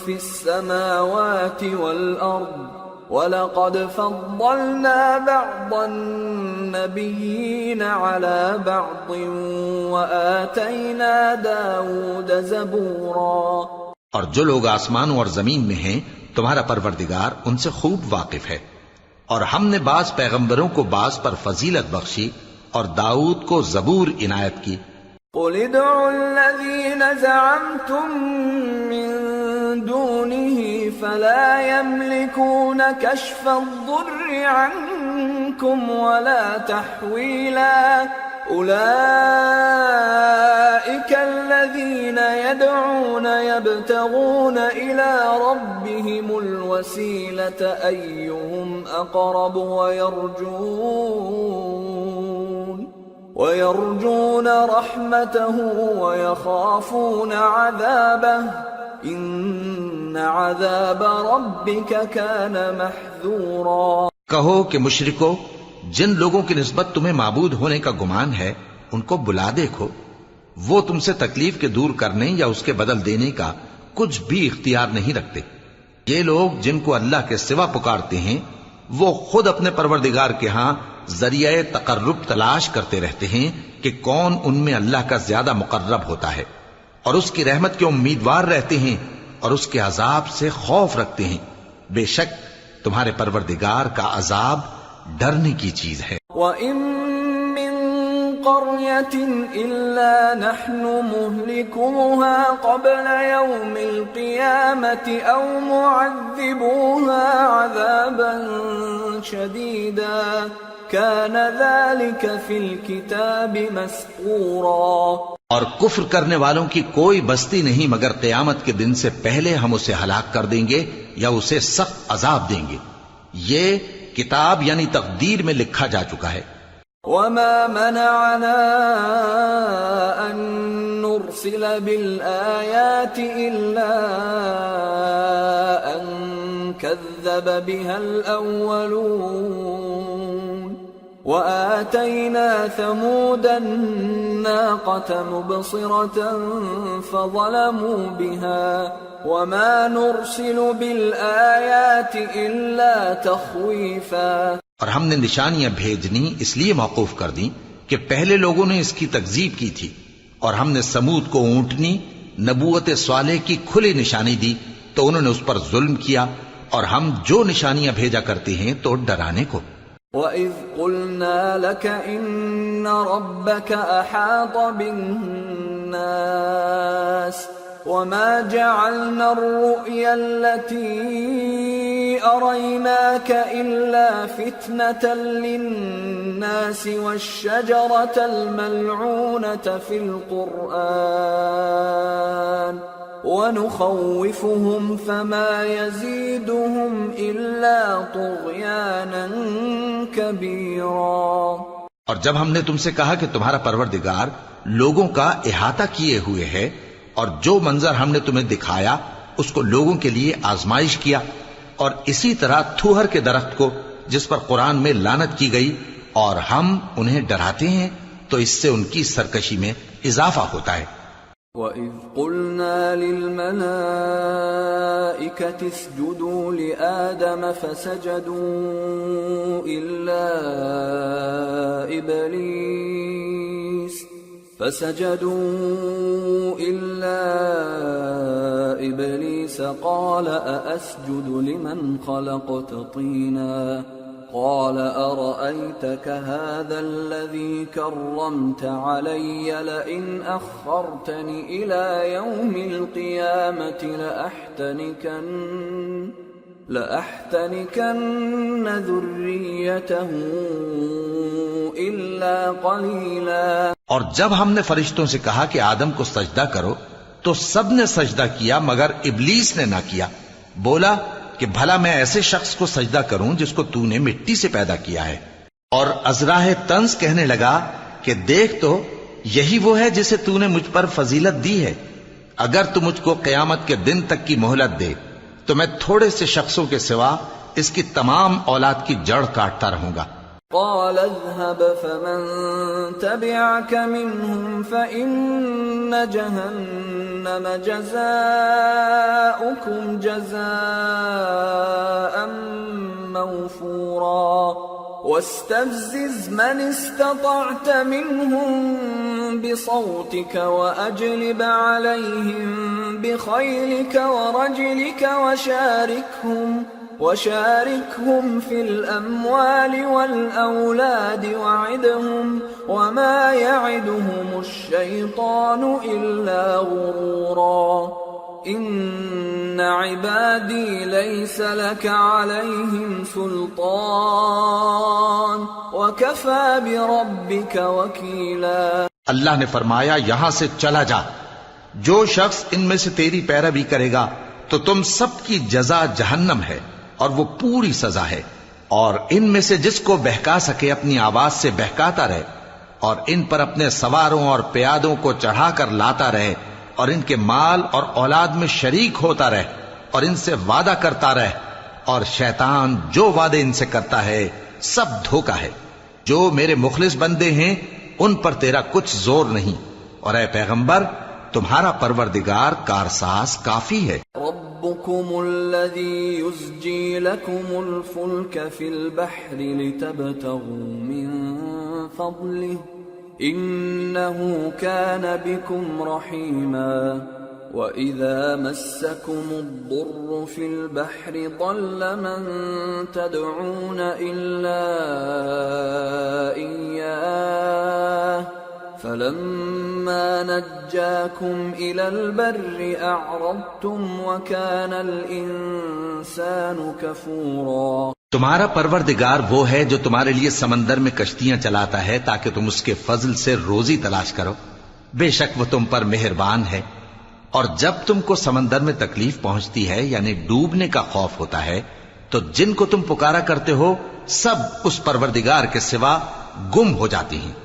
B: فِي السَّمَاوَاتِ وَالْأَرْضِ وَلَقَدْ فَضَّلْنَا بَعْضَ النَّبِيِّينَ عَلَى بَعْضٍ وَآتَيْنَا دَاوُودَ زَبُورًا۔
C: اور جو لوگ آسمانوں اور زمین میں ہیں تمہارا پروردگار ان سے خوب واقف ہے، اور ہم نے بعض پیغمبروں کو بعض پر فضیلت بخشی اور داؤد کو زبور عنایت کی۔
B: قُلِ ادْعُوا الَّذِينَ زَعَمْتُم مِّن دُونِهِ فَلَا يَمْلِكُونَ كَشْفَ الضُّرِّ عَنكُمْ وَلَا تَحْوِيلًا أُولَئِكَ الَّذِينَ يَدْعُونَ يَبْتَغُونَ إِلَى رَبِّهِمُ الْوَسِيلَةَ أَيُّهُمْ أَقْرَبُ وَيَرْجُونَ رَحْمَتَهُ وَيَخَافُونَ عَذَابَهُ إِنَّ عَذَابَ رَبِّكَ كَانَ مَحْذُورًا۔
C: کہو کہ مشرکو، جن لوگوں کی نسبت تمہیں معبود ہونے کا گمان ہے ان کو بلا دیکھو، وہ تم سے تکلیف کے دور کرنے یا اس کے بدل دینے کا کچھ بھی اختیار نہیں رکھتے۔ یہ لوگ جن کو اللہ کے سوا پکارتے ہیں وہ خود اپنے پروردگار کے ہاں ذریعہ تقرب تلاش کرتے رہتے ہیں کہ کون ان میں اللہ کا زیادہ مقرب ہوتا ہے، اور اس کی رحمت کے امیدوار رہتے ہیں اور اس کے عذاب سے خوف رکھتے ہیں۔ بے شک تمہارے پروردگار کا عذاب ڈرنے کی چیز ہے۔
B: وَإِن مِّن قَرْيَةٍ إِلَّا نَحْنُ مُهْلِكُوهَا قَبْلَ يَوْمِ الْقِيَامَةِ أَوْ مُعَذِّبُوهَا عَذَابًا شَدِيدًا كَانَ ذَلِكَ فِي الْكِتَابِ مَسْطُورًا۔
C: اور کفر کرنے والوں کی کوئی بستی نہیں مگر قیامت کے دن سے پہلے ہم اسے ہلاک کر دیں گے یا اسے سخت عذاب دیں گے، یہ کتاب یعنی تقدیر میں لکھا جا چکا ہے۔
B: وَمَا مَنَعَنَا أَن نُرْسِلَ بِالْآيَاتِ إِلَّا أَن كَذَّبَ بِهَا الْأَوَّلُونَ وَآتَيْنَا ثَمُودَ النَّاقَةَ مُبْصِرَةً فَظَلَمُوا بِهَا وَمَا نُرْسِلُ بِالْآيَاتِ إِلَّا تَخْوِيفًا۔
C: اور ہم نے نشانیاں بھیجنی اس لیے موقوف کر دیں کہ پہلے لوگوں نے اس کی تکذیب کی تھی، اور ہم نے سمود کو اونٹنی نبوت صالح کی کھلی نشانی دی تو انہوں نے اس پر ظلم کیا، اور ہم جو نشانیاں بھیجا کرتے ہیں تو ڈرانے کو۔
B: وَإِذْ قُلْنَا لَكَ إِنَّ رَبَّكَ أَحَاطَ بِالنَّاسِ وَمَا جَعَلْنَا الرُّؤْيَا الَّتِي أَرَيْنَاكَ إِلَّا فِتْنَةً لِلنَّاسِ وَالشَّجَرَةَ الْمَلْعُونَةَ فِي الْقُرْآنِ ونخوفهم فما يزيدهم إلا طغيانا كبيرا۔
C: اور جب ہم نے تم سے کہا کہ تمہارا پروردگار لوگوں کا احاطہ کیے ہوئے ہے اور جو منظر ہم نے تمہیں دکھایا اس کو لوگوں کے لیے آزمائش کیا، اور اسی طرح تھوہر کے درخت کو جس پر قرآن میں لعنت کی گئی، اور ہم انہیں ڈراتے ہیں تو اس سے ان کی سرکشی میں اضافہ ہوتا ہے۔
B: وَإِذْ قُلْنَا لِلْمَلَائِكَةِ اسْجُدُوا لِآدَمَ فَسَجَدُوا إِلَّا إِبْلِيسَ قَالَ أَأَسْجُدُ لِمَنْ خَلَقْتَ طِينًا قال أرأيتك هذا الذي كرمت علي لئن أخرتني إلى يوم القيامة لأحتنكن ذريته إلا قليلا۔
C: اور جب ہم نے فرشتوں سے کہا کہ آدم کو سجدہ کرو تو سب نے سجدہ کیا مگر ابلیس نے نہ کیا، بولا کہ بھلا میں ایسے شخص کو سجدہ کروں جس کو تو نے مٹی سے پیدا کیا ہے۔ اور ازراہ طنز کہنے لگا کہ دیکھ تو یہی وہ ہے جسے تو نے مجھ پر فضیلت دی ہے، اگر تو مجھ کو قیامت کے دن تک کی مہلت دے تو میں تھوڑے سے شخصوں کے سوا اس کی تمام اولاد کی جڑ کاٹتا رہوں گا۔
B: قال اذهب فمن تبعك منهم فإن جهنم جزاؤكم جزاء موفورا واستفزز من استطعت منهم بصوتك وأجلب عليهم بخيلك ورجلك وشاركهم في الأموال والأولاد وعدهم وما يعدهم الشيطان إلا غرورا إن عبادي ليس لك عليهم سلطان وكفى بربك وكيلا۔
C: اللہ نے فرمایا یہاں سے چلا جا، جو شخص ان میں سے تیری پیروی کرے گا تو تم سب کی جزا جہنم ہے اور وہ پوری سزا ہے، اور ان میں سے جس کو بہکا سکے اپنی آواز سے بہکاتا رہے، اور ان پر اپنے سواروں اور پیادوں کو چڑھا کر لاتا رہے، اور ان کے مال اور اولاد میں شریک ہوتا رہے، اور ان سے وعدہ کرتا رہے، اور شیطان جو وعدے ان سے کرتا ہے سب دھوکا ہے۔ جو میرے مخلص بندے ہیں ان پر تیرا کچھ زور نہیں، اور اے پیغمبر تمہارا پروردگار کارساز کافی ہے۔
B: ربكم الذي يزجي لكم الفلك في البحر لتبتغوا من فضله إنه كان بكم رحيما وإذا مسكم الضر في البحر ضل من تدعون إلا إياه فلما نجاكم إلى البر أعرضتم وكان الإنسان كفورا۔
C: تمہارا پروردگار وہ ہے جو تمہارے لیے سمندر میں کشتیاں چلاتا ہے تاکہ تم اس کے فضل سے روزی تلاش کرو، بے شک وہ تم پر مہربان ہے۔ اور جب تم کو سمندر میں تکلیف پہنچتی ہے یعنی ڈوبنے کا خوف ہوتا ہے تو جن کو تم پکارا کرتے ہو سب اس پروردگار کے سوا گم ہو جاتی ہیں،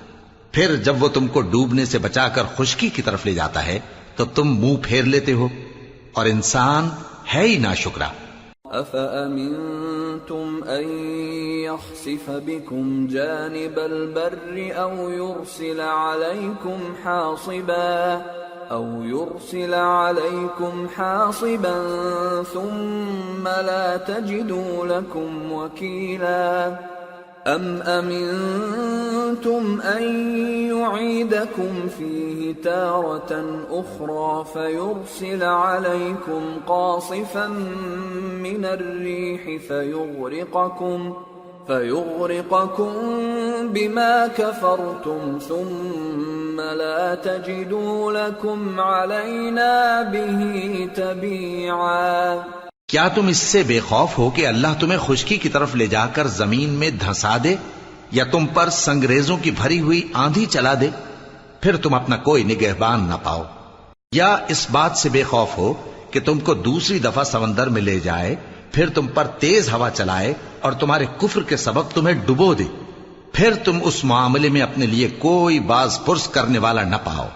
C: پھر جب وہ تم کو ڈوبنے سے بچا کر خشکی کی طرف لے جاتا ہے تو تم منہ پھیر لیتے ہو، اور انسان ہے ہی ناشکرا۔
B: أَفَأَمِنْتُمْ أَنْ يَخْسِفَ بِكُمْ جَانِبَ الْبَرِّ أَوْ يُرْسِلَ عَلَيْكُمْ حَاصِبًا ثُمَّ لَا تَجِدُوا لَكُمْ وَكِيلًا أَمْ أَمِنْتُمْ أَنْ يُعِيدَكُمْ فِيهِ تَارَةً أُخْرَى فَيُرْسِلَ عَلَيْكُمْ قَاصِفًا مِنَ الرِّيحِ فيغرقكم بما كفرتم ثم لا تجدوا لكم علينا به تبيعا۔
C: کیا تم اس سے بے خوف ہو کہ اللہ تمہیں خشکی کی طرف لے جا کر زمین میں دھنسا دے یا تم پر سنگریزوں کی بھری ہوئی آندھی چلا دے، پھر تم اپنا کوئی نگہبان نہ پاؤ؟ یا اس بات سے بے خوف ہو کہ تم کو دوسری دفعہ سمندر میں لے جائے، پھر تم پر تیز ہوا چلائے اور تمہارے کفر کے سبب تمہیں ڈبو دے، پھر تم اس معاملے میں اپنے لیے کوئی باز پرس کرنے والا نہ پاؤ۔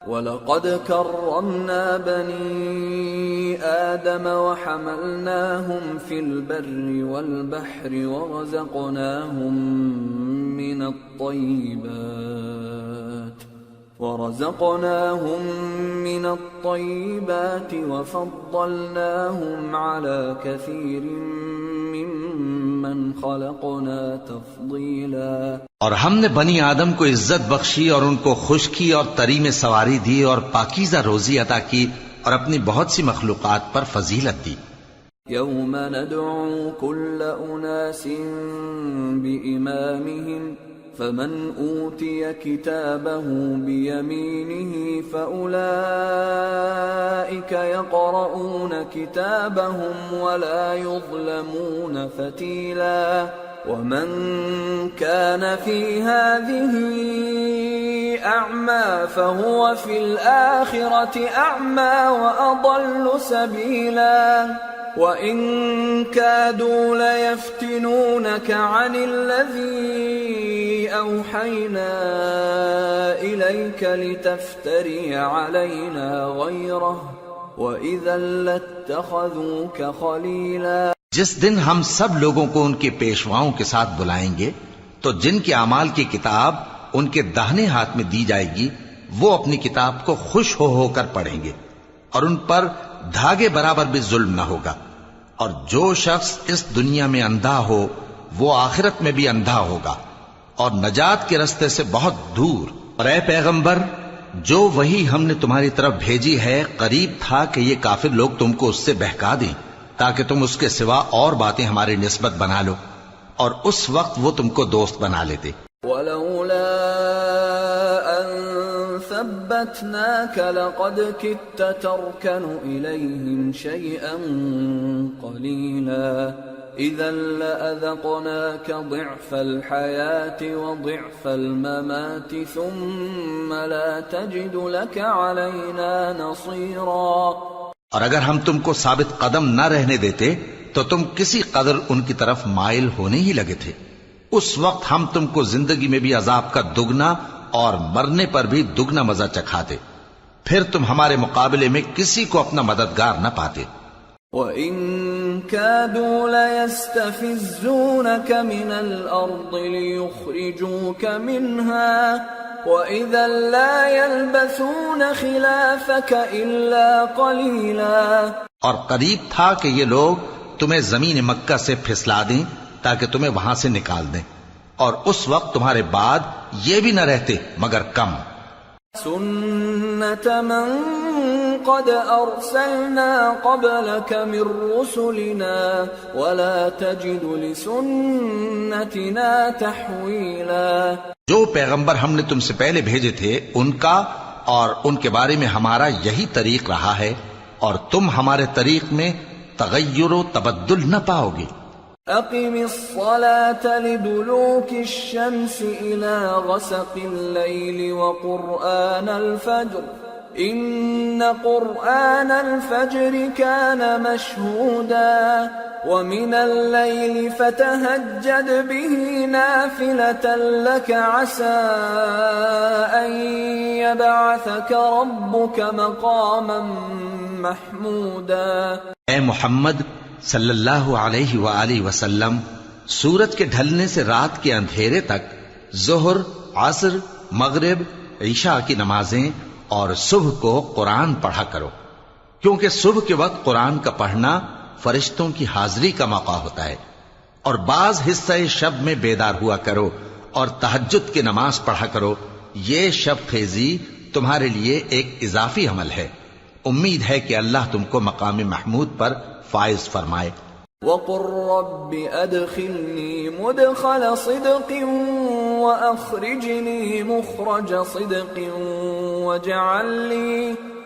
B: وَلَقَدْ كَرَّمْنَا بَنِي آدَمَ وَحَمَلْنَاهُمْ فِي الْبَرِّ وَالْبَحْرِ ورزقناهم من الطيبات وفضلناهم على كثير ممن خلقنا تفضيلا۔
C: اور ہم نے بنی آدم کو عزت بخشی اور ان کو خشکی اور تری میں سواری دی اور پاکیزہ روزی عطا کی اور اپنی بہت سی مخلوقات پر فضیلت دی۔
B: يوم ندعو كل أناس بإمامهم فمن أوتي كتابه بيمينه فأولئك يقرؤون كتابهم ولا يظلمون فتيلا ومن كان في هذه أعمى فهو في الآخرة أعمى وأضل سبيلا وَإِن كَادُوا لَيَفْتِنُونَكَ عَنِ الَّذِي أَوْحَيْنَا إِلَيْكَ لِتَفْتَرِيَ عَلَيْنَا غَيْرَهُ وَإِذًا لَاتَّخَذُوكَ خَلِيلًا۔
C: جس دن ہم سب لوگوں کو ان کے پیشواؤں کے ساتھ بلائیں گے تو جن کے اعمال کی کتاب ان کے داہنے ہاتھ میں دی جائے گی وہ اپنی کتاب کو خوش ہو کر پڑھیں گے اور ان پر دھاگے برابر بھی ظلم نہ ہوگا، اور جو شخص اس دنیا میں اندھا ہو وہ آخرت میں بھی اندھا ہوگا اور نجات کے رستے سے بہت دور۔ اور اے پیغمبر، جو وہی ہم نے تمہاری طرف بھیجی ہے قریب تھا کہ یہ کافر لوگ تم کو اس سے بہکا دیں تاکہ تم اس کے سوا اور باتیں ہماری نسبت بنا لو، اور اس وقت وہ تم کو دوست بنا لیتے۔
B: وَلَوْلَا أَن ثَبَّتْنَاكَ لَقَدْ كِدتَّ تَرْكَنُ إِلَيْهِمْ شَيْئًا قَلِيلًا إِذًا لَأَذَقْنَاكَ ضِعْفَ الْحَيَاةِ وَضِعْفَ الْمَمَاتِ ثُمَّ لَا تَجِدُ لَكَ عَلَيْنَا نَصِيرًا۔
C: اور اگر ہم تم کو ثابت قدم نہ رہنے دیتے تو تم کسی قدر ان کی طرف مائل ہونے ہی لگے تھے، اس وقت ہم تم کو زندگی میں بھی عذاب کا دگنا اور مرنے پر بھی دگنا مزہ چکھاتے، پھر تم ہمارے مقابلے میں کسی کو اپنا مددگار نہ پاتے۔
B: وَإِن كَادُوا لَيَسْتَفِزُّونَكَ مِنَ الْأَرْضِ لِيُخْرِجُوكَ مِنْهَا وَإِذًا لَا يَلْبَثُونَ خِلَافَكَ إِلَّا قَلِيلًا۔
C: اور قریب تھا کہ یہ لوگ تمہیں زمین مکہ سے پھسلا دیں تاکہ تمہیں وہاں سے نکال دیں، اور اس وقت تمہارے بعد یہ بھی نہ رہتے مگر کم۔
B: سُنَّةَ مَن قَدْ أَرْسَلْنَا قَبْلَكَ مِن رُّسُلِنَا وَلَا تَجِدُ لِسُنَّتِنَا تَحْوِيلًا۔
C: جو پیغمبر ہم نے تم سے پہلے بھیجے تھے ان کا اور ان کے بارے میں ہمارا یہی طریق رہا ہے، اور تم ہمارے طریق میں تغیر و تبدل نہ پاؤ گے۔
B: أقم الصلاة لدلوك الشمس إلى غسق الليل وقرآن الفجر إن قرآن الفجر كان مشهودا ومن الليل فتهجد به نافلة لك عسى أن يبعثك ربك مقاما محمودا۔
C: اے محمد صلی اللہ علیہ وآلہ وسلم، سورج کے ڈھلنے سے رات کے اندھیرے تک ظہر، عصر، مغرب، عشاء کی نمازیں اور صبح کو قرآن پڑھا کرو، کیونکہ صبح کے وقت قرآن کا پڑھنا فرشتوں کی حاضری کا موقع ہوتا ہے، اور بعض حصہ شب میں بیدار ہوا کرو اور تہجد کی نماز پڑھا کرو۔ یہ شب خیزی تمہارے لیے ایک اضافی عمل ہے، امید ہے کہ اللہ تم کو مقام محمود پر فائز فرمائے۔
B: وَقُلْ رَبِّ أَدْخِلْنِي مُدْخَلَ صِدْقٍ وَأَخْرِجْنِي مُخْرَجَ صِدْقٍ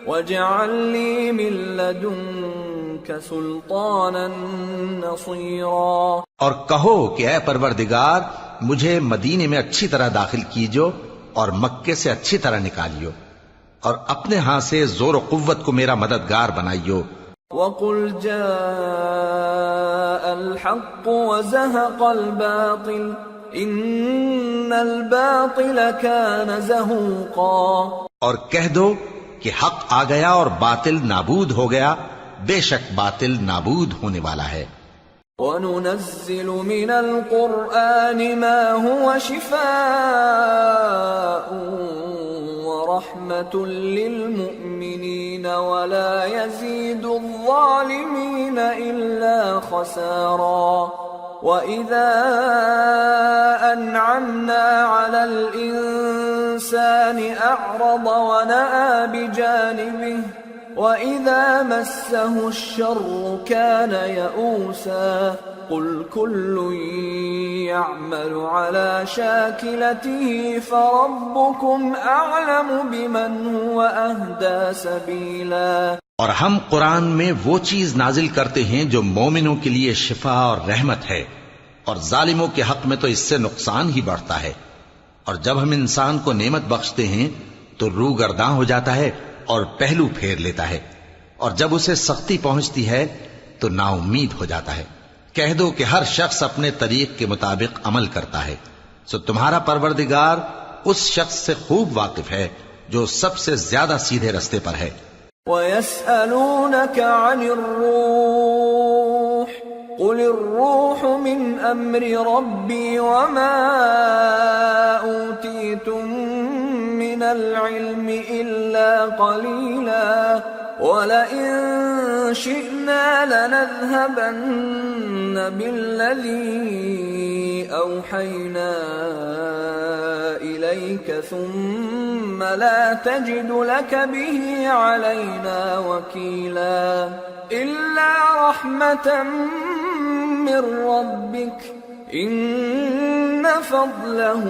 B: وَاجْعَلْ لِي مِن لَّدُنكَ سُلْطَانًا نَّصِيرًا۔
C: اور کہو کہ اے پروردگار، مجھے مدینے میں اچھی طرح داخل کیجو اور مکے سے اچھی طرح نکالیو، اور اپنے ہاں سے زور و قوت کو میرا مددگار بنائیو.
B: وَقُلْ جَاءَ الْحَقُّ وَزَهَقَ الْبَاطِلُ إِنَّ الْبَاطِلَ كَانَ زَهُوقًا.
C: اور کہہ دو کہ حق آ گیا اور باطل نابود ہو گیا، بے شک باطل نابود ہونے والا ہے.
B: وَنُنَزِّلُ مِنَ الْقُرْآنِ مَا هُوَ شِفَاءٌ وَرَحْمَةٌ لِّلْمُؤْمِنِينَ وَلَا يَزِيدُ الظَّالِمِينَ إِلَّا خَسَارًا. وَإِذَا أَنْعَمْنَا عَلَى الْإِنسَانِ أَعْرَضَ وَنَأَىٰ بِجَانِبِهِ وَإِذَا مَسَّهُ الشَّرُّ كَانَ يَئُوسًا. قُلْ كُلٌّ يَعْمَلُ عَلَى شَاكِلَتِهِ فَرَبُّكُمْ أَعْلَمُ بِمَنْ هُوَ أَهْدَىٰ سَبِيلًا.
C: اور ہم قرآن میں وہ چیز نازل کرتے ہیں جو مومنوں کے لیے شفا اور رحمت ہے، اور ظالموں کے حق میں تو اس سے نقصان ہی بڑھتا ہے. اور جب ہم انسان کو نعمت بخشتے ہیں تو روح گرداں ہو جاتا ہے اور پہلو پھیر لیتا ہے، اور جب اسے سختی پہنچتی ہے تو نا امید ہو جاتا ہے. کہہ دو کہ ہر شخص اپنے طریق کے مطابق عمل کرتا ہے، سو تمہارا پروردگار اس شخص سے خوب واقف ہے جو سب سے زیادہ سیدھے رستے پر ہے.
B: وَيَسْأَلُونَكَ عَنِ الرُّوحِ قُلِ الرُّوحُ مِنْ أَمْرِ رَبِّي وَمَا أُوتِيتُم مِّنَ الْعِلْمِ إِلَّا قَلِيلًا وَلَئِن شِئْنَا لَنَذْهَبَنَّ بِالَّذِي أَوْحَيْنَا إِلَيْكَ ثُمَّ لَا تَجِدُ لَكَ بِهِ عَلَيْنَا وَكِيلًا إِلَّا رَحْمَةً مِّن رَّبِّكَ إِنَّ فَضْلَهُ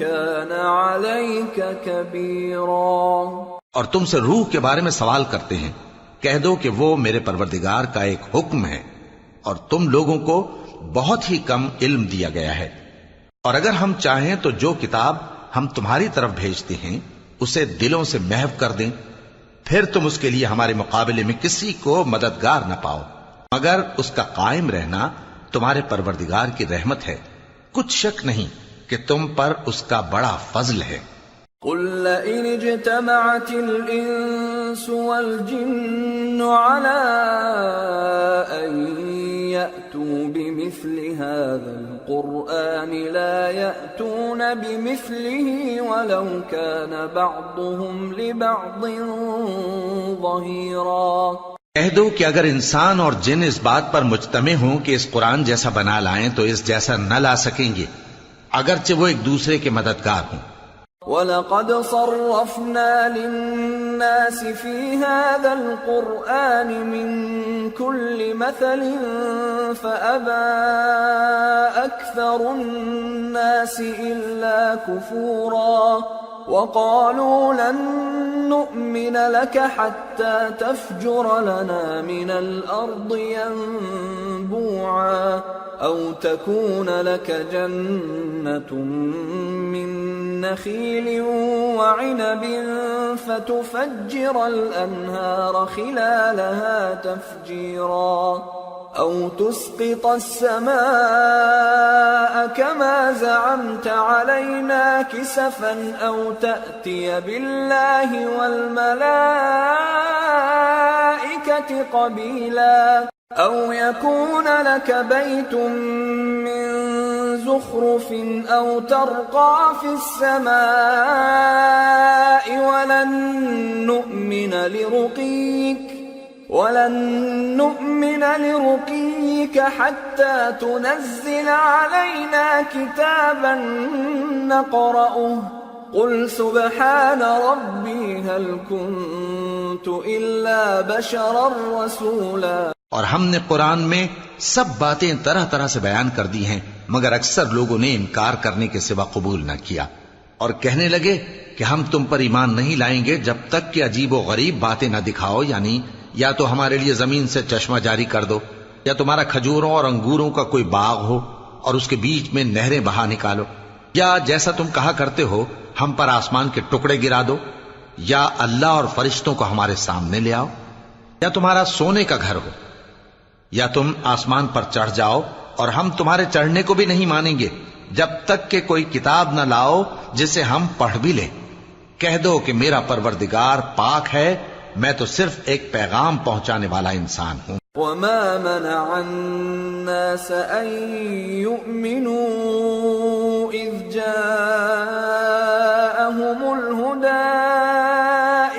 B: كَانَ عَلَيْكَ كَبِيرًا.
C: اور تم سے روح کے بارے میں سوال کرتے ہیں، کہہ دو کہ وہ میرے پروردگار کا ایک حکم ہے، اور تم لوگوں کو بہت ہی کم علم دیا گیا ہے. اور اگر ہم چاہیں تو جو کتاب ہم تمہاری طرف بھیجتے ہیں اسے دلوں سے محو کر دیں، پھر تم اس کے لیے ہمارے مقابلے میں کسی کو مددگار نہ پاؤ، مگر اس کا قائم رہنا تمہارے پروردگار کی رحمت ہے. کچھ شک نہیں کہ تم پر اس کا بڑا فضل ہے.
B: قُل لَّئِنِ اجْتَمَعَتِ الْإِنسُ وَالْجِنُّ عَلَىٰ أَن يَأْتُوا بِمِثْلِ هَٰذَا الْقُرْآنِ لَا يَأْتُونَ بِمِثْلِهِ وَلَوْ كَانَ بَعْضُهُمْ لِبَعْضٍ ظَهِيرًا.
C: کہہ دو کہ اگر انسان اور جن اس بات پر مجتمع ہوں کہ اس قرآن جیسا بنا لائیں تو اس جیسا نہ لا سکیں گے، اگرچہ وہ ایک دوسرے کے مددگار ہوں.
B: وَلَقَدْ صَرَّفْنَا لِلنَّاسِ فِي هَٰذَا الْقُرْآنِ مِن كُلِّ مَثَلٍ فَأَبَىٰ أَكْثَرُ النَّاسِ إِلَّا كُفُورًا. وَقَالُوا لَن نُّؤْمِنَ لَكَ حَتَّىٰ تَفْجُرَ لَنَا مِنَ الْأَرْضِ يَنبُوعًا أَوْ تَكُونَ لَكَ جَنَّةٌ مِّن نَّخِيلٍ وَعِنَبٍ فَتُفَجِّرَ الْأَنْهَارَ خِلَالَهَا تَفْجِيرًا أَوْ تُسْقِطَ السَّمَاءَ كَمَا زَعَمْتَ عَلَيْنَا كِسَفًا أَوْ تَأْتِيَ بِاللَّهِ وَالْمَلَائِكَةِ قَبِيلًا أَوْ يَكُونَ لَكَ بَيْتٌ مِّن زُخْرُفٍ أَوْ تَرْقَىٰ فِي السَّمَاءِ وَلَن نُّؤْمِنَ لِرُقِيِّكَ حَتَّىٰ تُنَزِّلَ عَلَيْنَا كِتَابًا نَّقْرَؤُهُ قُلْ سُبْحَانَ رَبِّي هَلْ كُنتُ إِلَّا بَشَرًا رَّسُولًا.
C: اور ہم نے قرآن میں سب باتیں طرح طرح سے بیان کر دی ہیں، مگر اکثر لوگوں نے انکار کرنے کے سوا قبول نہ کیا، اور کہنے لگے کہ ہم تم پر ایمان نہیں لائیں گے جب تک کہ عجیب و غریب باتیں نہ دکھاؤ، یعنی یا تو ہمارے لیے زمین سے چشمہ جاری کر دو، یا تمہارا کھجوروں اور انگوروں کا کوئی باغ ہو اور اس کے بیچ میں نہریں بہا نکالو، یا جیسا تم کہا کرتے ہو ہم پر آسمان کے ٹکڑے گرا دو، یا اللہ اور فرشتوں کو ہمارے سامنے لے آؤ، یا تمہارا سونے کا گھر ہو، یا تم آسمان پر چڑھ جاؤ اور ہم تمہارے چڑھنے کو بھی نہیں مانیں گے جب تک کہ کوئی کتاب نہ لاؤ جسے ہم پڑھ بھی لیں۔ کہہ دو کہ میرا پروردگار پاک ہے، میں تو صرف ایک پیغام پہنچانے والا انسان ہوں۔
B: وما منع الناس أن يؤمنوا إذ جاءهم الهدى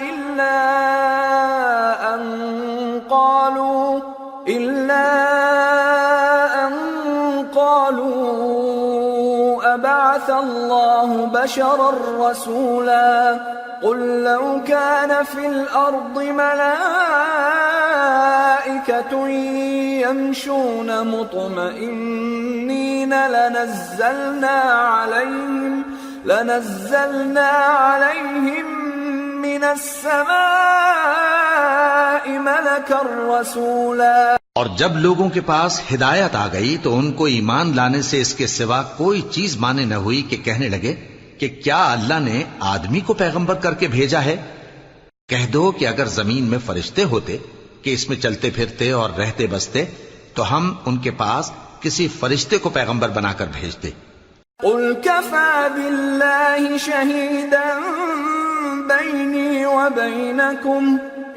B: إلا أن قالوا أبعث الله بشرا رسولا قل لو كان في الأرض ملائكة يمشون مطمئنين لنزلنا عليهم من السماء ملكا رسولا۔
C: اور جب لوگوں کے پاس ہدایت آ گئی تو ان کو ایمان لانے سے اس کے سوا کوئی چیز مانے نہ ہوئی کہ کہنے لگے کہ کیا اللہ نے آدمی کو پیغمبر کر کے بھیجا ہے؟ کہہ دو کہ اگر زمین میں فرشتے ہوتے کہ اس میں چلتے پھرتے اور رہتے بستے تو ہم ان کے پاس کسی فرشتے کو پیغمبر بنا کر بھیجتے۔
B: قل كفى بالله شهيدا بيني وبينكم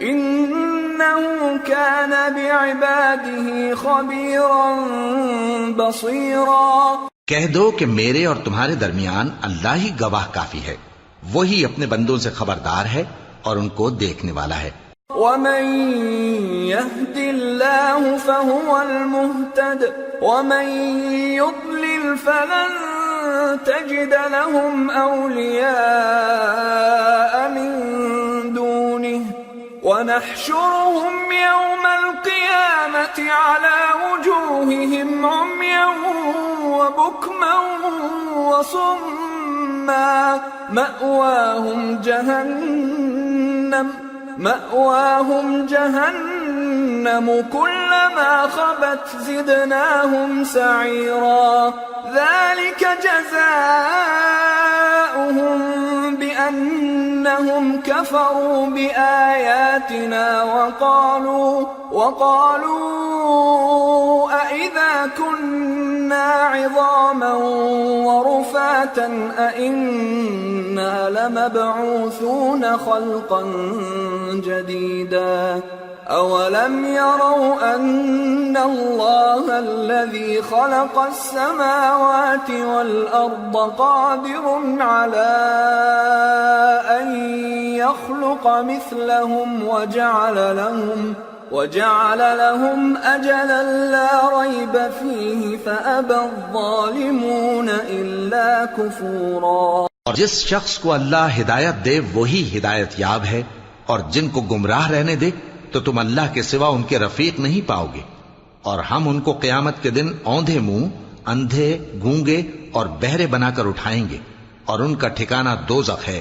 B: إنه كان بعباده خبيرا بصيرا۔
C: کہہ دو کہ میرے اور تمہارے درمیان اللہ ہی گواہ کافی ہے، وہی اپنے بندوں سے خبردار ہے اور ان کو دیکھنے والا ہے۔
B: ومن يهد الله فهو المهتد ومن يضلل فلن تجد لهم أولياء من دونه ونحشرهم يوم القيامة على وجوههم عميا وبكما وصما مأواهم جهنم كلما خبت زدناهم سعيرا ذلك جزاؤهم بأنهم كفروا بآياتنا وقالوا أئذا كنا عظاما ورفاتا أئنا لمبعوثون خلقا جديدا أولم يروا أن الله الذي خلق السماوات والأرض قادر على أن يخلق مثلهم وجعل لهم أجلا لا ريب فيه فأبى الظالمون إلا كفورا۔
C: اور جس شخص کو اللہ ہدایت دے وہی ہدایت یاب ہے، اور جن کو گمراہ رہنے دے تو تم اللہ کے سوا ان کے رفیق نہیں پاؤ گے۔ اور ہم ان کو قیامت کے دن اوندھے منہ، اندھے، گونگے اور بہرے بنا کر اٹھائیں گے، اور ان کا ٹھکانہ دوزخ ہے۔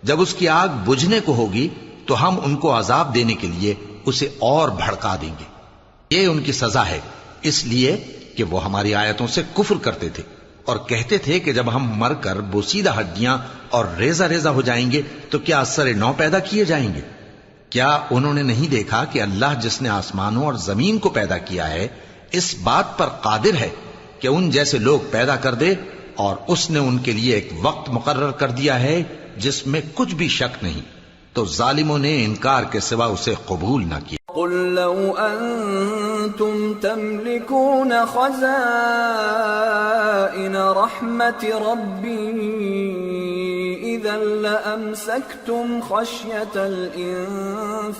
C: جب اس کی آگ بجھنے کو ہوگی تو ہم ان کو عذاب دینے کے لیے اسے اور بھڑکا دیں گے۔ یہ ان کی سزا ہے، اس لیے کہ وہ ہماری آیتوں سے کفر کرتے تھے اور کہتے تھے کہ جب ہم مر کر بوسیدہ ہڈیاں اور ریزہ ریزہ ہو جائیں گے تو کیا اثر نو پیدا کیے جائیں گے؟ کیا انہوں نے نہیں دیکھا کہ اللہ جس نے آسمانوں اور زمین کو پیدا کیا ہے اس بات پر قادر ہے کہ ان جیسے لوگ پیدا کر دے، اور اس نے ان کے لیے ایک وقت مقرر کر دیا ہے جس میں کچھ بھی شک نہیں، تو ظالموں نے انکار کے سوا اسے قبول نہ کیا۔
B: قل لو أنتم تملكون خزائن رحمة ربي إذا لأمسكتم خشية الإنفاق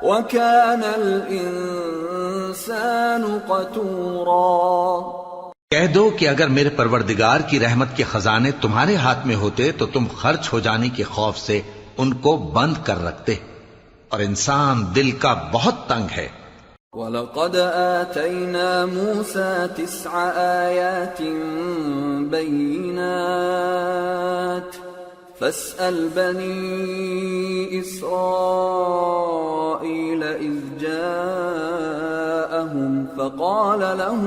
B: وكان الإنسان قتورا۔
C: کہہ دو کہ اگر میرے پروردگار کی رحمت کے خزانے تمہارے ہاتھ میں ہوتے تو تم خرچ ہو جانے کے خوف سے ان کو بند کر رکھتے، اور انسان دل کا بہت تنگ ہے۔
B: وَلَقَدْ آتَيْنَا مُوسَى 9 آيَاتٍ بَيِّنَاتٍ فَاسْأَلْ بَنِي إِسْرَائِيلَ إِذْ جَاءَهُمْ فَقَالَ لَهُ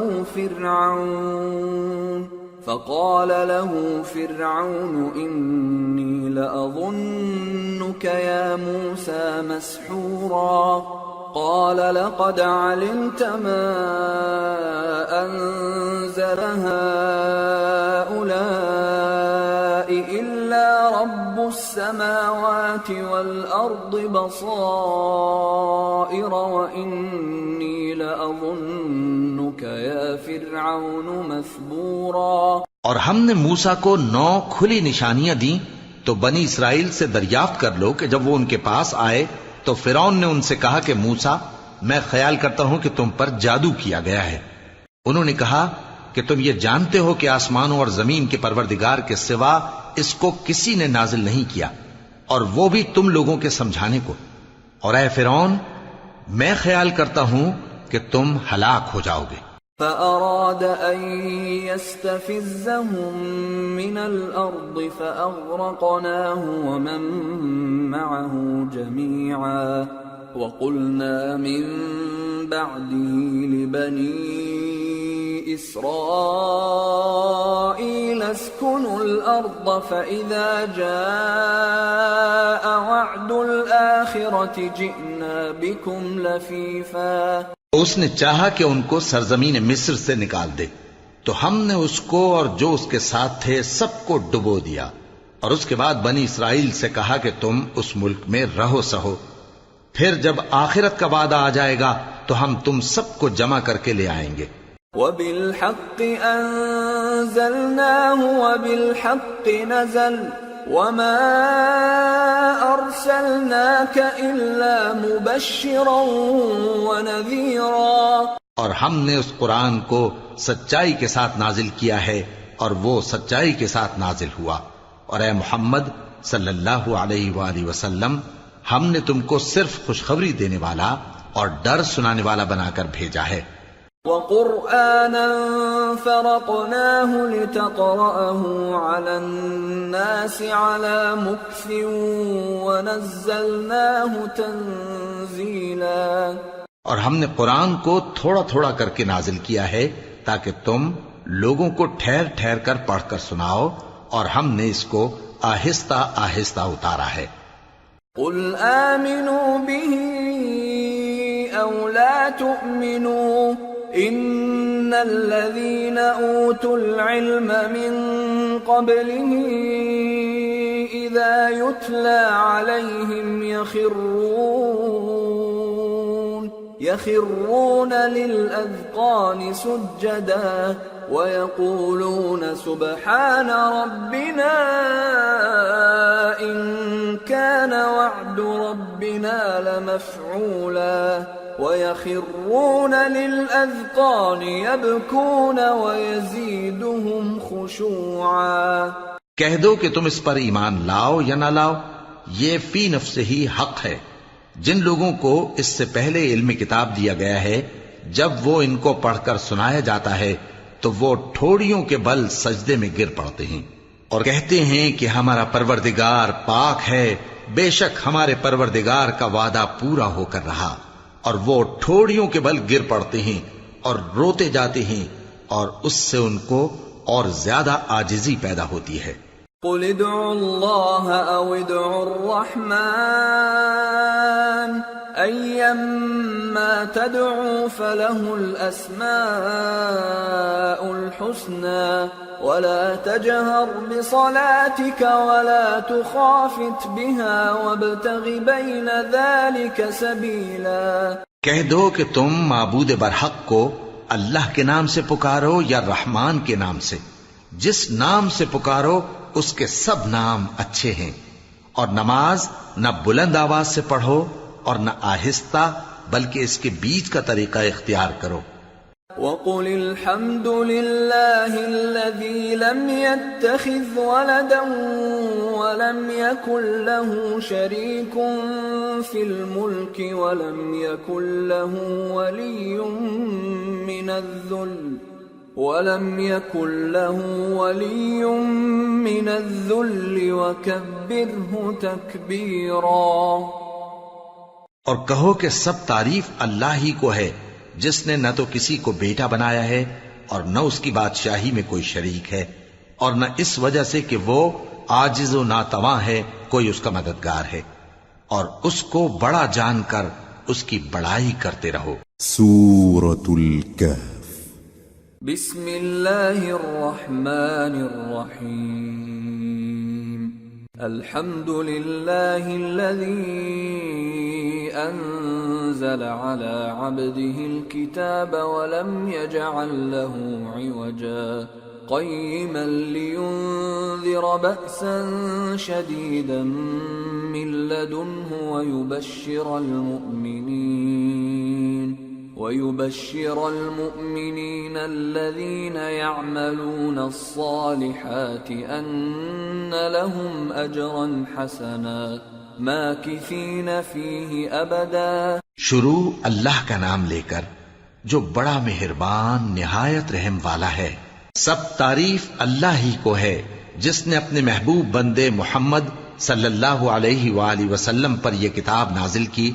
B: فقال له فرعون إني لأظنك يا موسى مسحورا قال لقد علمت ما أنزل هؤلاء إلا رب السماوات والأرض بصائر وإني لأظنك يا فرعون مثبورا.
C: اور ہم نے موسیٰ کو 9 کھلی نشانیاں دیں تو بنی اسرائیل سے دریافت کر لو کہ جب وہ ان کے پاس آئے تو فرعون نے ان سے کہا کہ موسیٰ میں خیال کرتا ہوں کہ تم پر جادو کیا گیا ہے. انہوں نے کہا کہ تم یہ جانتے ہو کہ آسمانوں اور زمین کے پروردگار کے سوا اس کو کسی نے نازل نہیں کیا اور وہ بھی تم لوگوں کے سمجھانے کو. اور اے فرعون میں خیال کرتا ہوں کہ تم ہلاک ہو جاؤ گے.
B: فأراد أن يستفزهم من الأرض فأغرقناه ومن معه جميعا وقلنا من بعده لبني إسرائيل اسكنوا الأرض فإذا جاء وعد الآخرة جئنا بكم لفيفا.
C: اس نے چاہا کہ ان کو سرزمین مصر سے نکال دے تو ہم نے اس کو اور جو اس کے ساتھ تھے سب کو ڈبو دیا اور اس کے بعد بنی اسرائیل سے کہا کہ تم اس ملک میں رہو سہو. پھر جب آخرت کا وعدہ آ جائے گا تو ہم تم سب کو جمع کر کے لے آئیں گے.
B: وَبِالْحَقِّ أَنزَلْنَاهُ وَبِالْحَقِّ نَزَلَ وَمَا أَرْسَلْنَاكَ إِلَّا مُبَشِّرًا وَنَذِيرًا. اور ہم نے اس قرآن کو سچائی کے ساتھ نازل کیا ہے اور وہ سچائی کے ساتھ نازل ہوا. اور اے محمد صلی اللہ علیہ وآلہ وسلم ہم نے تم کو صرف خوشخبری دینے والا اور ڈر سنانے والا بنا کر بھیجا ہے. وَقُرْآنًا فَرَقْنَاهُ لِتَقْرَأَهُ عَلَى النَّاسِ عَلَى مُكْثٍ وَنَزَّلْنَاهُ تَنزِيلًا.
C: اور ہم نے قرآن کو تھوڑا تھوڑا کر کے نازل کیا ہے تاکہ تم لوگوں کو ٹھہر ٹھہر کر پڑھ کر سناؤ اور ہم نے اس کو آہستہ آہستہ اتارا ہے.
B: قُلْ آمِنُوا بِهِ أَوْ لَا تُؤْمِنُوا إِنَّ الَّذِينَ أُوتُوا الْعِلْمَ مِنْ قَبْلِهِ إِذَا يُتْلَى عَلَيْهِمْ يَخِرُّونَ لِلْأَذْقَانِ سُجَّدًا وَيَقُولُونَ سُبْحَانَ رَبِّنَا إِن كَانَ وَعْدُ رَبِّنَا لَمَفْعُولًا وَيَخِرُّونَ لِلْأَذْقَانِ يَبْكُونَ وَيَزِيدُهُمْ خُشُوعًا.
C: کہہ دو کہ تم اس پر ایمان لاؤ یا نہ لاؤ یہ فی نفس ہی حق ہے. جن لوگوں کو اس سے پہلے علم کتاب دیا گیا ہے جب وہ ان کو پڑھ کر سنایا جاتا ہے تو وہ ٹھوڑیوں کے بل سجدے میں گر پڑتے ہیں اور کہتے ہیں کہ ہمارا پروردگار پاک ہے، بے شک ہمارے پروردگار کا وعدہ پورا ہو کر رہا. اور وہ ٹھوڑیوں کے بل گر پڑتے ہیں اور روتے جاتے ہیں اور اس سے ان کو اور زیادہ عاجزی پیدا ہوتی ہے.
B: قُلِ ادْعُوا اللَّهَ أَوِ ادْعُوا الرَّحْمَنَ أَيَّمَّا تَدْعُوا فَلَهُ الْأَسْمَاءُ الْحُسْنَى وَلَا تَجْهَرْ بِصَلَاتِكَ وَلَا تُخَافِتْ بِهَا وَابْتَغِ بَيْنَ ذَلِكَ سَبِيلًا.
C: کہہ دو کہ تم معبود برحق کو اللہ کے نام سے پکارو یا رحمان کے نام سے. جس نام سے پکارو اس کے سب نام اچھے ہیں. اور نماز نہ بلند آواز سے پڑھو اور نہ آہستہ بلکہ اس کے بیچ کا طریقہ اختیار کرو.
B: وَقُلِ الْحَمْدُ لِلَّهِ الَّذِي لَمْ يَتَّخِذْ وَلَدًا وَلَمْ يَكُنْ لَهُ شَرِيكٌ فِي الْمُلْكِ وَلَمْ يَكُنْ لَهُ وَلِيٌّ مِّنَ الذُّلِّ وَكَبِّرْهُ تَكْبِيرًا.
C: اور کہو کہ سب تعریف اللہ ہی کو ہے جس نے نہ تو کسی کو بیٹا بنایا ہے
B: اور نہ اس کی بادشاہی میں کوئی شریک ہے، اور نہ اس وجہ سے کہ وہ عاجز و ناتواں ہے کوئی اس کا مددگار ہے، اور اس کو بڑا جان کر اس کی بڑائی کرتے رہو۔
A: سورة الكهف
D: بسم اللہ الرحمن الرحیم الحمد للہ الذی انزل على عبده الكتاب ولم يجعل له عوجا قيما لينذر بأسا شديدا من لدنه ويبشر المؤمنين الذين يعملون الصالحات أن لهم أجرا حسنا ماكثين فيه أبدا۔
B: شروع اللہ کا نام لے کر جو بڑا مہربان نہایت رحم والا ہے۔ سب تعریف اللہ ہی کو ہے جس نے اپنے محبوب بندے محمد صلی اللہ علیہ وآلہ وسلم پر یہ کتاب نازل کی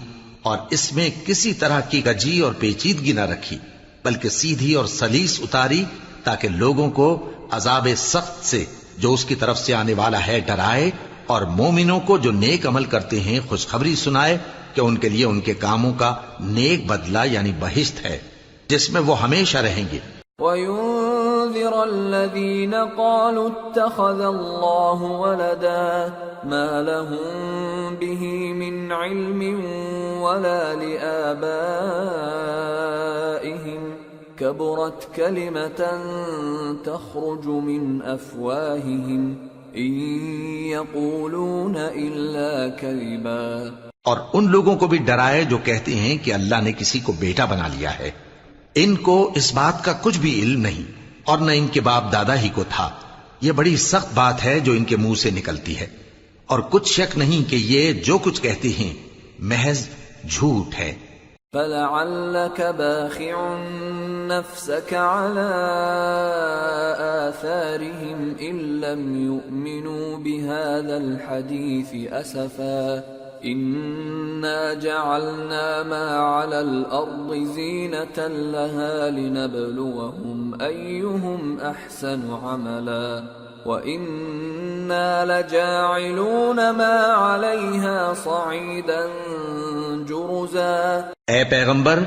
B: اور اس میں کسی طرح کی کجی اور پیچیدگی نہ رکھی، بلکہ سیدھی اور سلیس اتاری تاکہ لوگوں کو عذاب سخت سے جو اس کی طرف سے آنے والا ہے ڈرائے، اور مومنوں کو جو نیک عمل کرتے ہیں خوشخبری سنائے کہ ان کے لیے ان کے کاموں کا نیک بدلہ یعنی بہشت ہے جس میں وہ ہمیشہ رہیں گے۔
D: وَيُنذِرَ الَّذِينَ قَالُوا اتَّخَذَ اللَّهُ وَلَدًا مَا لَهُم بِهِ مِنْ عِلْمٍ وَلَا لِآبَائِهِمْ كَبُرَتْ كَلِمَةً تَخْرُجُ مِنْ أَفْوَاهِهِمْ إِنْ يَقُولُونَ إِلَّا كَذِبًا۔
B: اور ان لوگوں کو بھی ڈرائے جو کہتے ہیں کہ اللہ نے کسی کو بیٹا بنا لیا ہے، ان کو اس بات کا کچھ بھی علم نہیں اور نہ ان کے باپ دادا ہی کو تھا۔ یہ بڑی سخت بات ہے جو ان کے منہ سے نکلتی ہے، اور کچھ شک نہیں کہ یہ جو کچھ کہتے ہیں محض جھوٹ ہے۔
D: فَلَعَلَّكَ بَاخِعٌ نَفْسَكَ عَلَىٰ آثَارِهِمْ إِن لَّمْ يُؤْمِنُوا بِهَٰذَا الْحَدِيثِ أَسَفًا إِنَّا جَعَلْنَا مَا عَلَى الْأَرْضِ زِينَةً لَهَا لِنَبْلُوَهُمْ أَيُّهُمْ أَحْسَنُ عَمَلًا وَإِنَّا لَجَاعِلُونَ مَا عَلَيْهَا صَعِيدًا جُرُزًا۔
B: اے پیغمبر،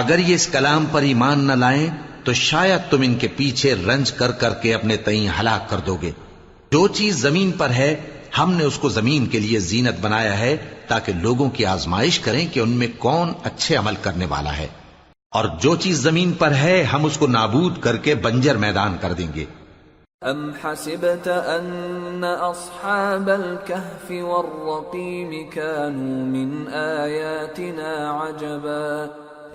B: اگر یہ اس کلام پر ایمان نہ لائیں تو شاید تم ان کے پیچھے رنج کر کر کے اپنے تئیں ہلاک کر دو گے۔ جو چیز زمین پر ہے ہم نے اس کو زمین کے لیے زینت بنایا ہے تاکہ لوگوں کی آزمائش کریں کہ ان میں کون اچھے عمل کرنے والا ہے، اور جو چیز زمین پر ہے ہم اس کو نابود کر کے بنجر میدان کر دیں گے۔
D: ام حسبت ان اصحاب الكهف والرقيم كانوا من آياتنا عجبا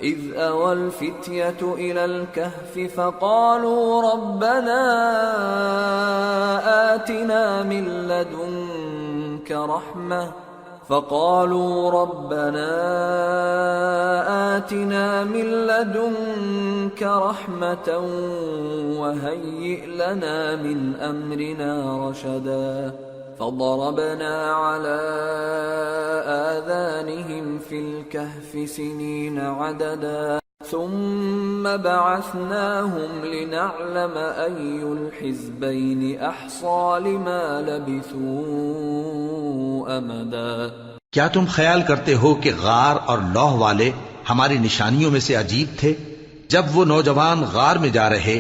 D: اذ اوى الفتية الى الكهف فقالوا ربنا آتنا من لدنك رحمة وهيئ لنا من أمرنا رشدا فضربنا على آذانهم في الكهف سنين عددا ثم بعثناهم لنعلم أي الحزبين أحصى لما لبثوا أمدا۔
B: کیا تم خیال کرتے ہو کہ غار اور لوح والے ہماری نشانیوں میں سے عجیب تھے؟ جب وہ نوجوان غار میں جا رہے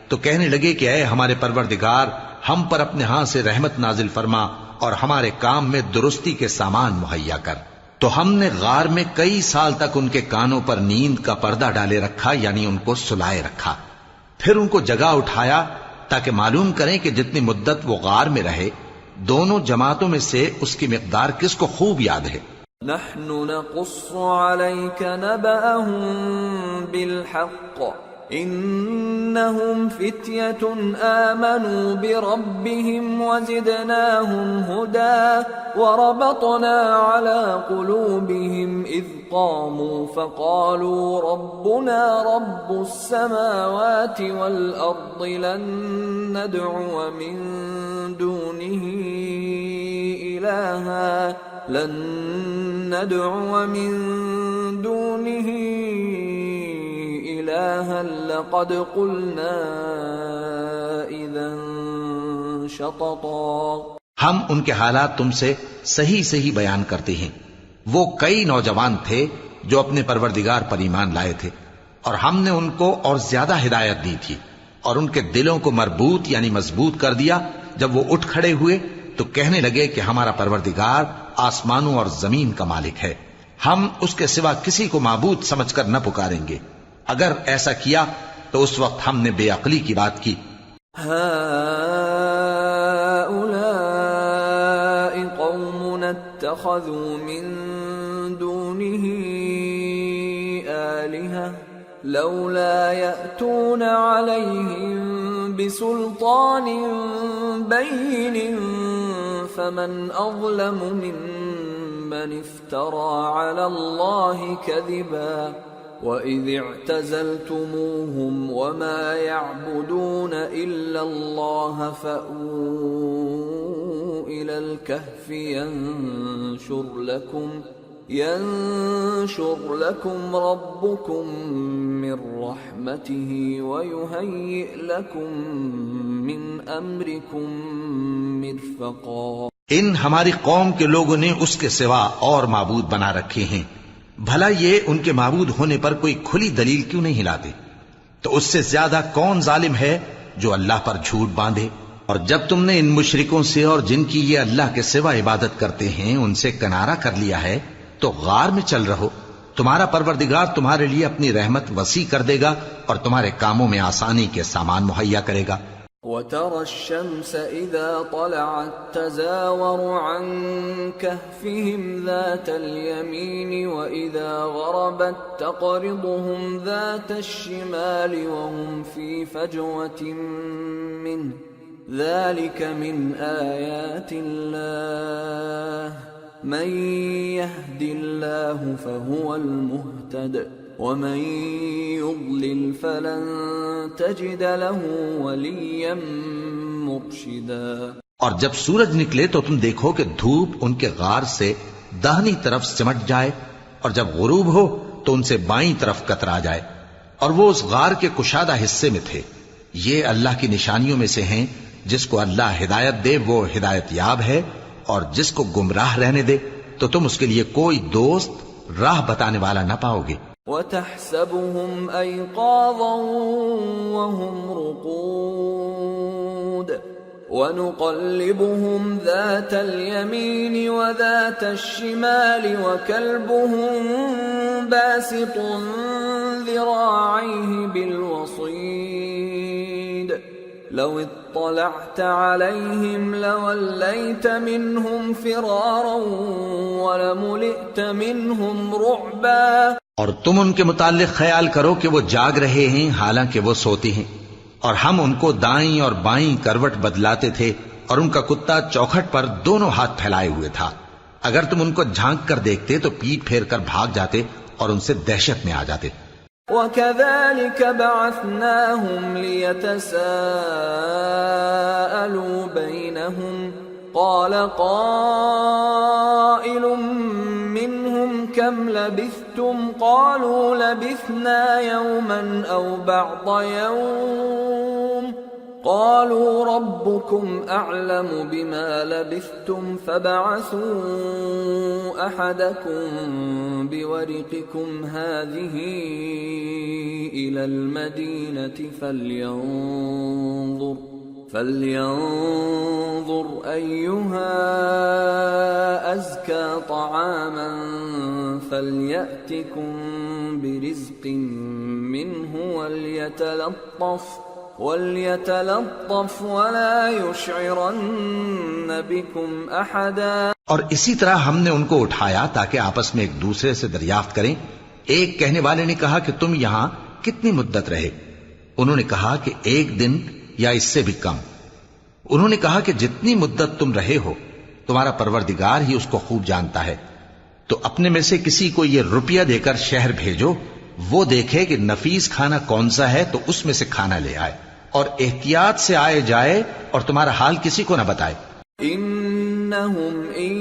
B: تو کہنے لگے کہ اے ہمارے پروردگار، ہم پر اپنے ہاں سے رحمت نازل فرما اور ہمارے کام میں درستی کے سامان مہیا کر۔ تو ہم نے غار میں کئی سال تک ان کے کانوں پر نیند کا پردہ ڈالے رکھا، یعنی ان کو سلائے رکھا، پھر ان کو جگا اٹھایا تاکہ معلوم کریں کہ جتنی مدت وہ غار میں رہے دونوں جماعتوں میں سے اس کی مقدار کس کو خوب یاد ہے۔
D: نحن نقص عليك نبأهم بالحق انهم فتية آمنوا بربهم وزدناهم هدى وربطنا على قلوبهم إذ قاموا فقالوا ربنا رب السماوات والأرض لن ندعو من دونه إلها لقد قلنا إذا شططا.
B: ہم ان کے حالات تم سے صحیح صحیح بیان کرتے ہیں. وہ کئی نوجوان تھے جو اپنے پروردگار پر ایمان لائے تھے، اور ہم نے ان کو اور زیادہ ہدایت دی تھی، اور ان کے دلوں کو مربوط یعنی مضبوط کر دیا. جب وہ اٹھ کھڑے ہوئے تو کہنے لگے کہ ہمارا پروردگار آسمانوں اور زمین کا مالک ہے، ہم اس کے سوا کسی کو معبود سمجھ کر نہ پکاریں گے. اگر ایسا کیا تو اس وقت ہم نے بے عقلی کی بات کی.
D: اتخذوا من دونه آلهة لولا يأتون عليهم بسلطان بين فمن أظلم ممن افترى على الله كذبا. وَإِذِ اعْتَزَلْتُمُوهُمْ وَمَا يَعْبُدُونَ إِلَّا اللَّهَ فَأْوُوا إِلَى الْكَهْفِ يَنشُرْ لَكُمْ رَبُّكُمْ مِنْ رَحْمَتِهِ وَيُهَيِّئْ لَكُمْ مِنْ أَمْرِكُمْ مِرْفَقًا.
B: ان ہماری قوم کے لوگوں نے اس کے سوا اور معبود بنا رکھے ہیں، بھلا یہ ان کے معبود ہونے پر کوئی کھلی دلیل کیوں نہیں لاتے؟ تو اس سے زیادہ کون ظالم ہے جو اللہ پر جھوٹ باندھے؟ اور جب تم نے ان مشرکوں سے اور جن کی یہ اللہ کے سوا عبادت کرتے ہیں ان سے کنارہ کر لیا ہے تو غار میں چل رہو، تمہارا پروردگار تمہارے لیے اپنی رحمت وسیع کر دے گا اور تمہارے کاموں میں آسانی کے سامان مہیا کرے گا.
D: وَتَرَى الشَّمْسَ إِذَا طَلَعَتْ تَزَاوَرُ عَنْ كَهْفِهِمْ ذَاتَ الْيَمِينِ وَإِذَا غَرَبَتْ تَقْرِضُهُمْ ذَاتَ الشِّمَالِ وَهُمْ فِي فَجْوَةٍ مِّنْهُ ذَلِكَ مِنْ آيَاتِ اللَّهِ مَنْ يَهْدِ اللَّهُ فَهُوَ الْمُهْتَدِ وَمَنْ يُضْلِلْ فَلَنْ تَجِدَ لَهُ وَلِيًّا مُرْشِدًا.
B: اور جب سورج نکلے تو تم دیکھو کہ دھوپ ان کے غار سے داہنی طرف سمٹ جائے، اور جب غروب ہو تو ان سے بائیں طرف کترا جائے، اور وہ اس غار کے کشادہ حصے میں تھے. یہ اللہ کی نشانیوں میں سے ہیں. جس کو اللہ ہدایت دے وہ ہدایت یاب ہے، اور جس کو گمراہ رہنے دے تو تم اس کے لیے کوئی دوست راہ بتانے والا نہ پاؤ گے.
D: وَتَحْسَبُهُمْ أَيْقَاظًا وَهُمْ رُقُودٌ وَنُقَلِّبُهُمْ ذَاتَ الْيَمِينِ وَذَاتَ الشِّمَالِ وَكَلْبُهُمْ بَاسِطٌ ذِرَاعَيْهِ بِالْوَصِيدِ لَوِ اطَّلَعْتَ عَلَيْهِمْ لَوَلَّيْتَ مِنْهُمْ فِرَارًا وَلَمُلِئْتَ مِنْهُمْ رُعْبًا.
B: اور تم ان کے متعلق خیال کرو کہ وہ جاگ رہے ہیں حالانکہ وہ سوتے ہیں، اور ہم ان کو دائیں اور بائیں کروٹ بدلاتے تھے، اور ان کا کتا چوکھٹ پر دونوں ہاتھ پھیلائے ہوئے تھا. اگر تم ان کو جھانک کر دیکھتے تو پیٹ پھیر کر بھاگ جاتے اور ان سے دہشت میں آ جاتے.
D: وَكَذَلِكَ بَعَثْنَاهُمْ لِيَتَسَاءَلُوا بَيْنَهُمْ قَالَ قَائِلٌ مِّنْهُمْ كَمْ لَبِثْتُمْ قَالُوا لَبِثْنَا يَوْمًا أَوْ بَعْضَ يَوْمٍ قَالُوا رَبُّكُمْ أَعْلَمُ بِمَا لَبِثْتُمْ فَابْعَثُوا أَحَدَكُمْ بِوَرِقِكُمْ هَٰذِهِ إِلَى الْمَدِينَةِ فَلْيَنظُرْ أَيُّهَا أَزْكَىٰ طَعَامًا فَلْيَأْتِكُمْ بِرِزْقٍ مِّنْهُ وَلْيَتَلَطَّفْ وَلَا يُشْعِرَنَّ بِكُمْ أَحَدًا.
B: اور اسی طرح ہم نے ان کو اٹھایا تاکہ آپس میں ایک دوسرے سے دریافت کریں. ایک کہنے والے نے کہا کہ تم یہاں کتنی مدت رہے؟ انہوں نے کہا کہ 1 دن یا اس سے بھی کم. انہوں نے کہا کہ جتنی مدت تم رہے ہو تمہارا پروردگار ہی اس کو خوب جانتا ہے. تو اپنے میں سے کسی کو یہ روپیہ دے کر شہر بھیجو، وہ دیکھے کہ نفیس کھانا کون سا ہے تو اس میں سے کھانا لے آئے، اور احتیاط سے آئے جائے اور تمہارا حال کسی کو نہ بتائے.
D: انہم ان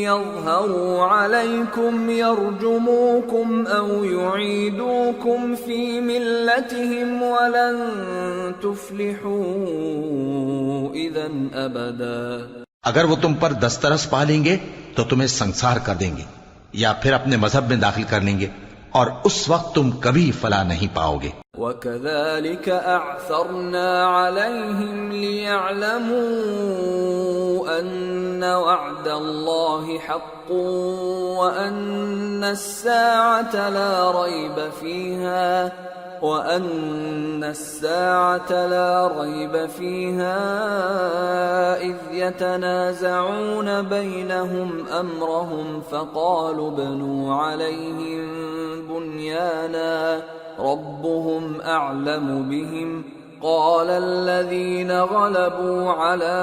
D: يظهروا عليكم يرجموكم أو يعيدوكم في ملتهم ولن تفلحوا إذا أبدا.
B: اگر وہ تم پر دسترس پا لیں گے تو تمہیں سنسار کر دیں گے یا پھر اپنے مذہب میں داخل کر لیں گے اور اس وقت تم کبھی فلاح نہیں پاؤ گے.
D: وَكَذَلِكَ أَعْثَرْنَا عَلَيْهِمْ لِيَعْلَمُوا أَنَّ وَعْدَ اللَّهِ حَقٌّ وَأَنَّ السَّاعَةَ لَا رَيْبَ فِيهَا إِذْ يَتَنَازَعُونَ بَيْنَهُمْ أَمْرَهُمْ فَقَالُوا ابْنُوا عَلَيْهِمْ بُنْيَانًا رَبُّهُمْ أَعْلَمُ بِهِمْ قَالَ الَّذِينَ غَلَبُوا عَلَى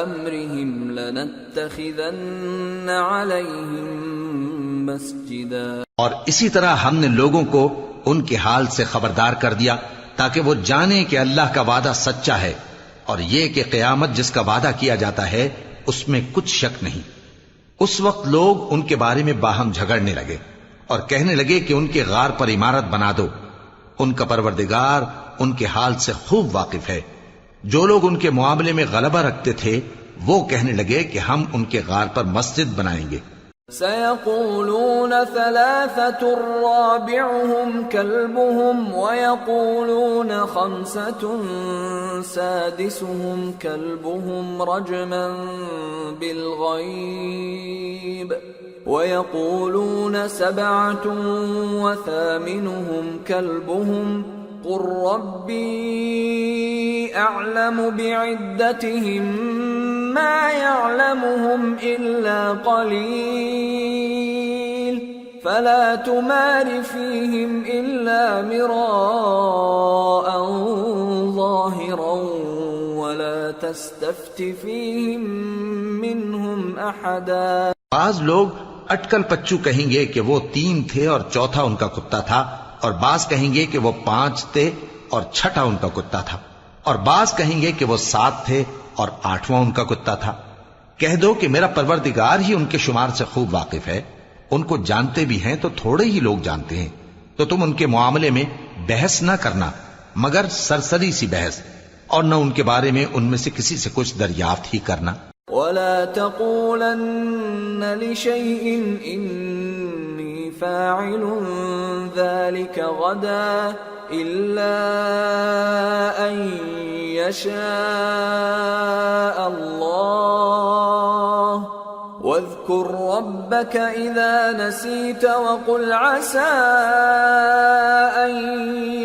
D: أَمْرِهِمْ لَنَتَّخِذَنَّ عَلَيْهِمْ مَسْجِدًا.
B: اور اسی طرح ہم نے لوگوں کو ان کے حال سے خبردار کر دیا تاکہ وہ جانیں کہ اللہ کا وعدہ سچا ہے اور یہ کہ قیامت جس کا وعدہ کیا جاتا ہے اس میں کچھ شک نہیں. اس وقت لوگ ان کے بارے میں باہم جھگڑنے لگے اور کہنے لگے کہ ان کے غار پر عمارت بنا دو. ان کا پروردگار ان کے حال سے خوب واقف ہے. جو لوگ ان کے معاملے میں غلبہ رکھتے تھے وہ کہنے لگے کہ ہم ان کے غار پر مسجد بنائیں گے.
D: سيقولون ثلاثة رابعهم كلبهم ويقولون خمسة سادسهم كلبهم رجما بالغيب ويقولون سبعة وثامنهم كلبهم قل ربي أعلم بعدتهم ما يعلمهم إلا قليل فلا تمار فيهم إلا مراء ظاهرا ولا تستفت فيهم منهم أحدا.
B: بعض لوگ اٹکل پچو کہیں گے کہ وہ 3 تھے اور چوتھا ان کا کتا تھا، اور بعض کہیں گے کہ وہ 5 تھے اور چھٹا ان کا کتا تھا، اور بعض کہیں گے کہ وہ 7 تھے اور 8واں ان کا کتا تھا. کہہ دو کہ میرا پروردگار ہی ان کے شمار سے خوب واقف ہے. ان کو جانتے بھی ہیں تو تھوڑے ہی لوگ جانتے ہیں. تو تم ان کے معاملے میں بحث نہ کرنا مگر سرسری سی بحث، اور نہ ان کے بارے میں ان میں سے کسی سے کچھ دریافت ہی کرنا.
D: ولا تقولن لشيء إني فاعل ذلك غدا إلا أن يشاء الله واذكر ربك إذا نسيت وقل عسى أن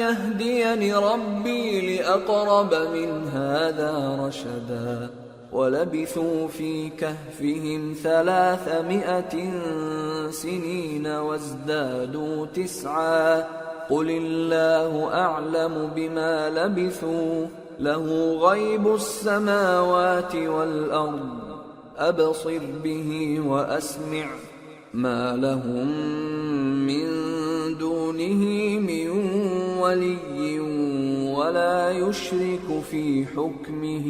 D: يهديني ربي لأقرب من هذا رشدا. ولبثوا في كهفهم 300 سنين وازدادوا 9 قل الله أعلم بما لبثوا له غيب السماوات والأرض أبصر به وأسمع ما لهم من دونه من ولي ولا يشرك في حكمه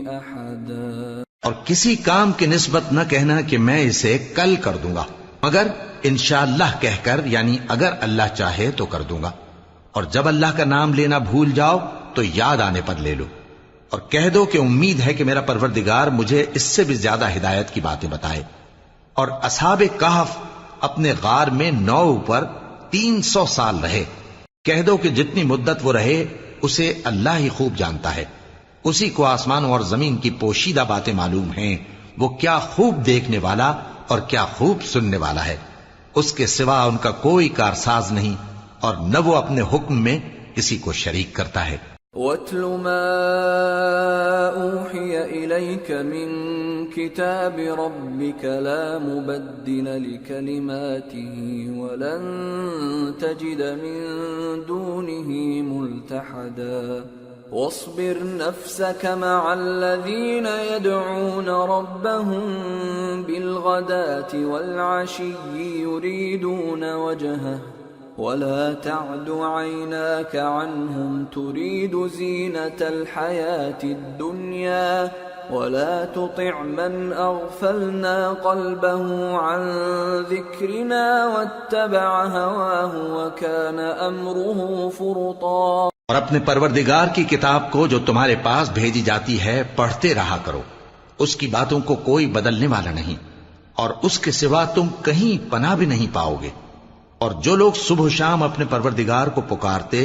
D: أحدا.
B: اور کسی کام کی نسبت نہ کہنا کہ میں اسے کل کر دوں گا مگر انشاءاللہ کہہ کر، یعنی اگر اللہ چاہے تو کر دوں گا. اور جب اللہ کا نام لینا بھول جاؤ تو یاد آنے پر لے لو، اور کہہ دو کہ امید ہے کہ میرا پروردگار مجھے اس سے بھی زیادہ ہدایت کی باتیں بتائے. اور اصحاب کہف اپنے غار میں 9 پر 300 سال رہے. کہہ دو کہ جتنی مدت وہ رہے اسے اللہ ہی خوب جانتا ہے. اسی کو آسمانوں اور زمین کی پوشیدہ باتیں معلوم ہیں. وہ کیا خوب دیکھنے والا اور کیا خوب سننے والا ہے. اس کے سوا ان کا کوئی کارساز نہیں اور نہ وہ اپنے حکم میں کسی کو شریک کرتا ہے.
D: وَاتْلُ مَا أُوحِيَ إِلَيْكَ مِن كِتَابِ رَبِّكَ لَا مُبَدِّلَ لِكَلِمَاتِهِ وَلَن تَجِدَ مِن دُونِهِ مُلْتَحَدًا. وَاصْبِرْ نَفْسَكَ مَعَ الَّذِينَ يَدْعُونَ رَبَّهُم بِالْغَدَاةِ وَالْعَشِيِّ يُرِيدُونَ وَجْهَهُ ولا تعد عيناك عنهم تريد زينة الحياة الدنيا ولا تطع من اغفلنا قلبه عن ذكرنا واتبع هواه وكان امره فرطا.
B: اور اپنے پروردگار کی کتاب کو جو تمہارے پاس بھیجی جاتی ہے پڑھتے رہا کرو، اس کی باتوں کو کوئی بدلنے والا نہیں، اور اس کے سوا تم کہیں پناہ بھی نہیں پاؤ گے. اور جو لوگ صبح و شام اپنے پروردگار کو پکارتے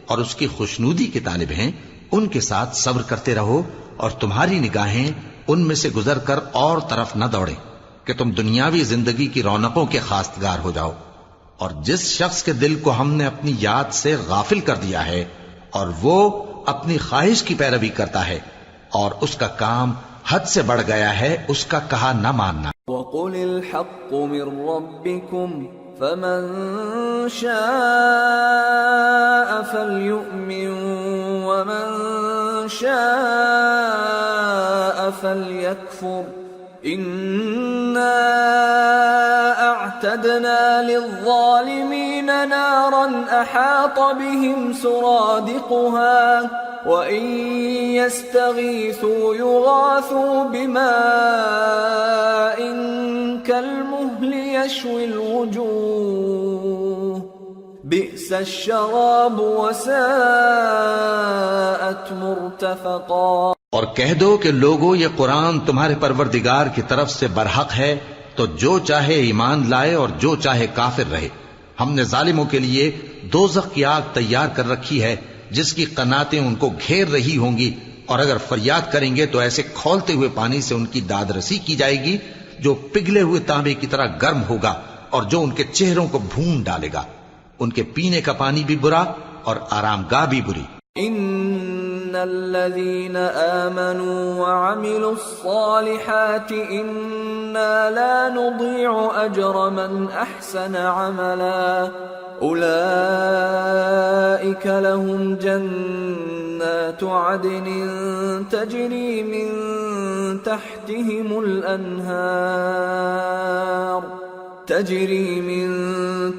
B: اور اس کی خوشنودی کے طالب ہیں، ان کے ساتھ صبر کرتے رہو، اور تمہاری نگاہیں ان میں سے گزر کر اور طرف نہ دوڑیں کہ تم دنیاوی زندگی کی رونقوں کے خواستگار ہو جاؤ. اور جس شخص کے دل کو ہم نے اپنی یاد سے غافل کر دیا ہے اور وہ اپنی خواہش کی پیروی کرتا ہے اور اس کا کام حد سے بڑھ گیا ہے، اس کا کہا نہ ماننا.
D: وَقُلِ الْحَقُّ مِنْ رَبِّكُمْ فَمَنْ شَاءَ فَلْيُؤْمِنْ وَمَنْ شَاءَ فَلْيَكْفُرْ إِنَّا أَعْتَدْنَا لِلظَّالِمِينَ نَارًا أَحَاطَ بِهِمْ سُرَادِقُهَا وَإِنْ يَسْتَغِيثُوا يُغَاثُوا بِمَاءٍ كَالْمُهْلِ يَشْوِي الْوُجُوهَ بِئْسَ الشَّرَابُ وَسَاءَتْ مُرْتَفَقًا.
B: اور کہہ دو کہ لوگو یہ قرآن تمہارے پروردگار کی طرف سے برحق ہے، تو جو چاہے ایمان لائے اور جو چاہے کافر رہے. ہم نے ظالموں کے لیے دوزخ کی آگ تیار کر رکھی ہے جس کی قناتیں ان کو گھیر رہی ہوں گی، اور اگر فریاد کریں گے تو ایسے کھولتے ہوئے پانی سے ان کی داد رسی کی جائے گی جو پگھلے ہوئے تانبے کی طرح گرم ہوگا اور جو ان کے چہروں کو بھون ڈالے گا. ان کے پینے کا پانی بھی برا اور آرام گاہ بھی بری.
D: ان الذين آمنوا وعملوا الصالحات انا لا نضيع اجر من احسن عملا اولئك لهم جنات عدن تجري من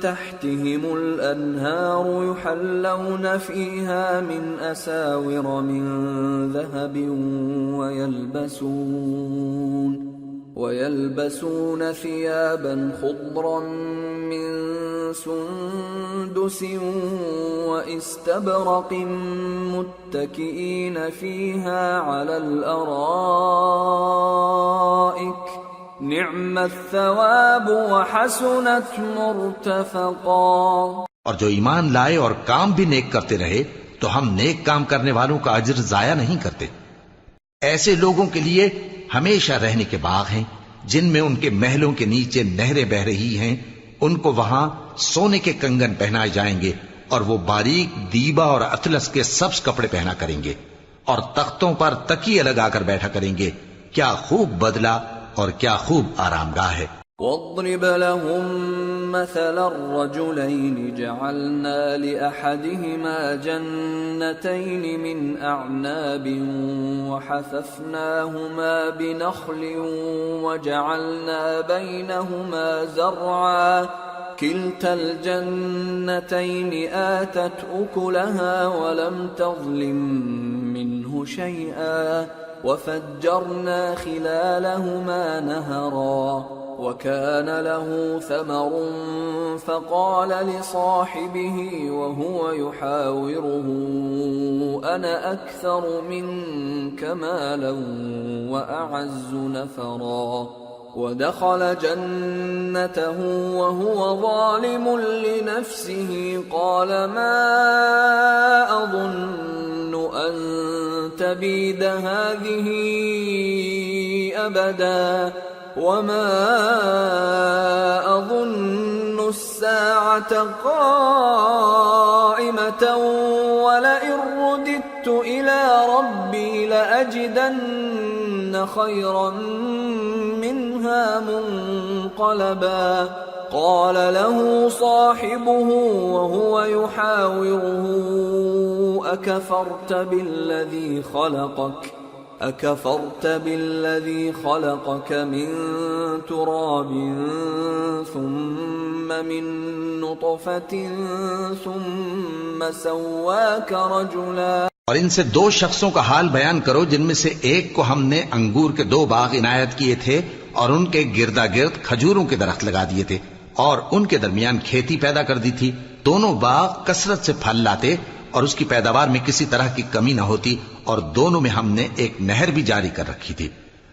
D: تحتهم الأنهار يحلون فيها من أساور من ذهب ويلبسون ثيابا خضرا من سندس واستبرق متكئين فيها على الأرائك نعم الثواب وحسنت مرتفقا.
B: اور جو ایمان لائے اور کام بھی نیک کرتے رہے تو ہم نیک کام کرنے والوں کا اجر ضائع نہیں کرتے. ایسے لوگوں کے لیے ہمیشہ رہنے کے باغ ہیں جن میں ان کے محلوں کے نیچے نہریں بہ رہی ہیں. ان کو وہاں سونے کے کنگن پہنائے جائیں گے اور وہ باریک دیبا اور اطلس کے سبز کپڑے پہنا کریں گے اور تختوں پر تکیے لگا کر بیٹھا کریں گے. کیا خوب بدلہ اور کیا خوب آرام گاہ ہے.
D: واضرب لهم مثل الرجلين جعلنا لأحدهما جنتين من أعناب وحففناهما بنخل وجعلنا بينهما زرعا كلتا الجنتين آتت أكلها ولم تظلم منه شيئا وفجرنا خلالهما نهرا وكان له ثمر فقال لصاحبه وهو يحاوره أنا أكثر منك مالا وأعز نفرا ودخل جنته وهو ظالم لنفسه قال ما أظن أن تبيد هذه أبدا وما أظن الساعة قائمة ولئن رددت إلى ربي لأجدن خيرا منها منقلبا قال له صاحبه وهو يحاوره أكفرت بالذي خلقك من تراب ثم من نطفة ثم سواك رجلا.
B: اور ان سے 2 شخصوں کا حال بیان کرو جن میں سے ایک کو ہم نے انگور کے 2 باغ عنایت کیے تھے اور ان کے گردا گرد کھجوروں کے درخت لگا دیے تھے اور ان کے درمیان کھیتی پیدا کر دی تھی. دونوں باغ کثرت سے پھل لاتے اور اس کی پیداوار میں کسی طرح کی کمی نہ ہوتی اور دونوں میں ہم نے ایک نہر بھی جاری کر رکھی تھی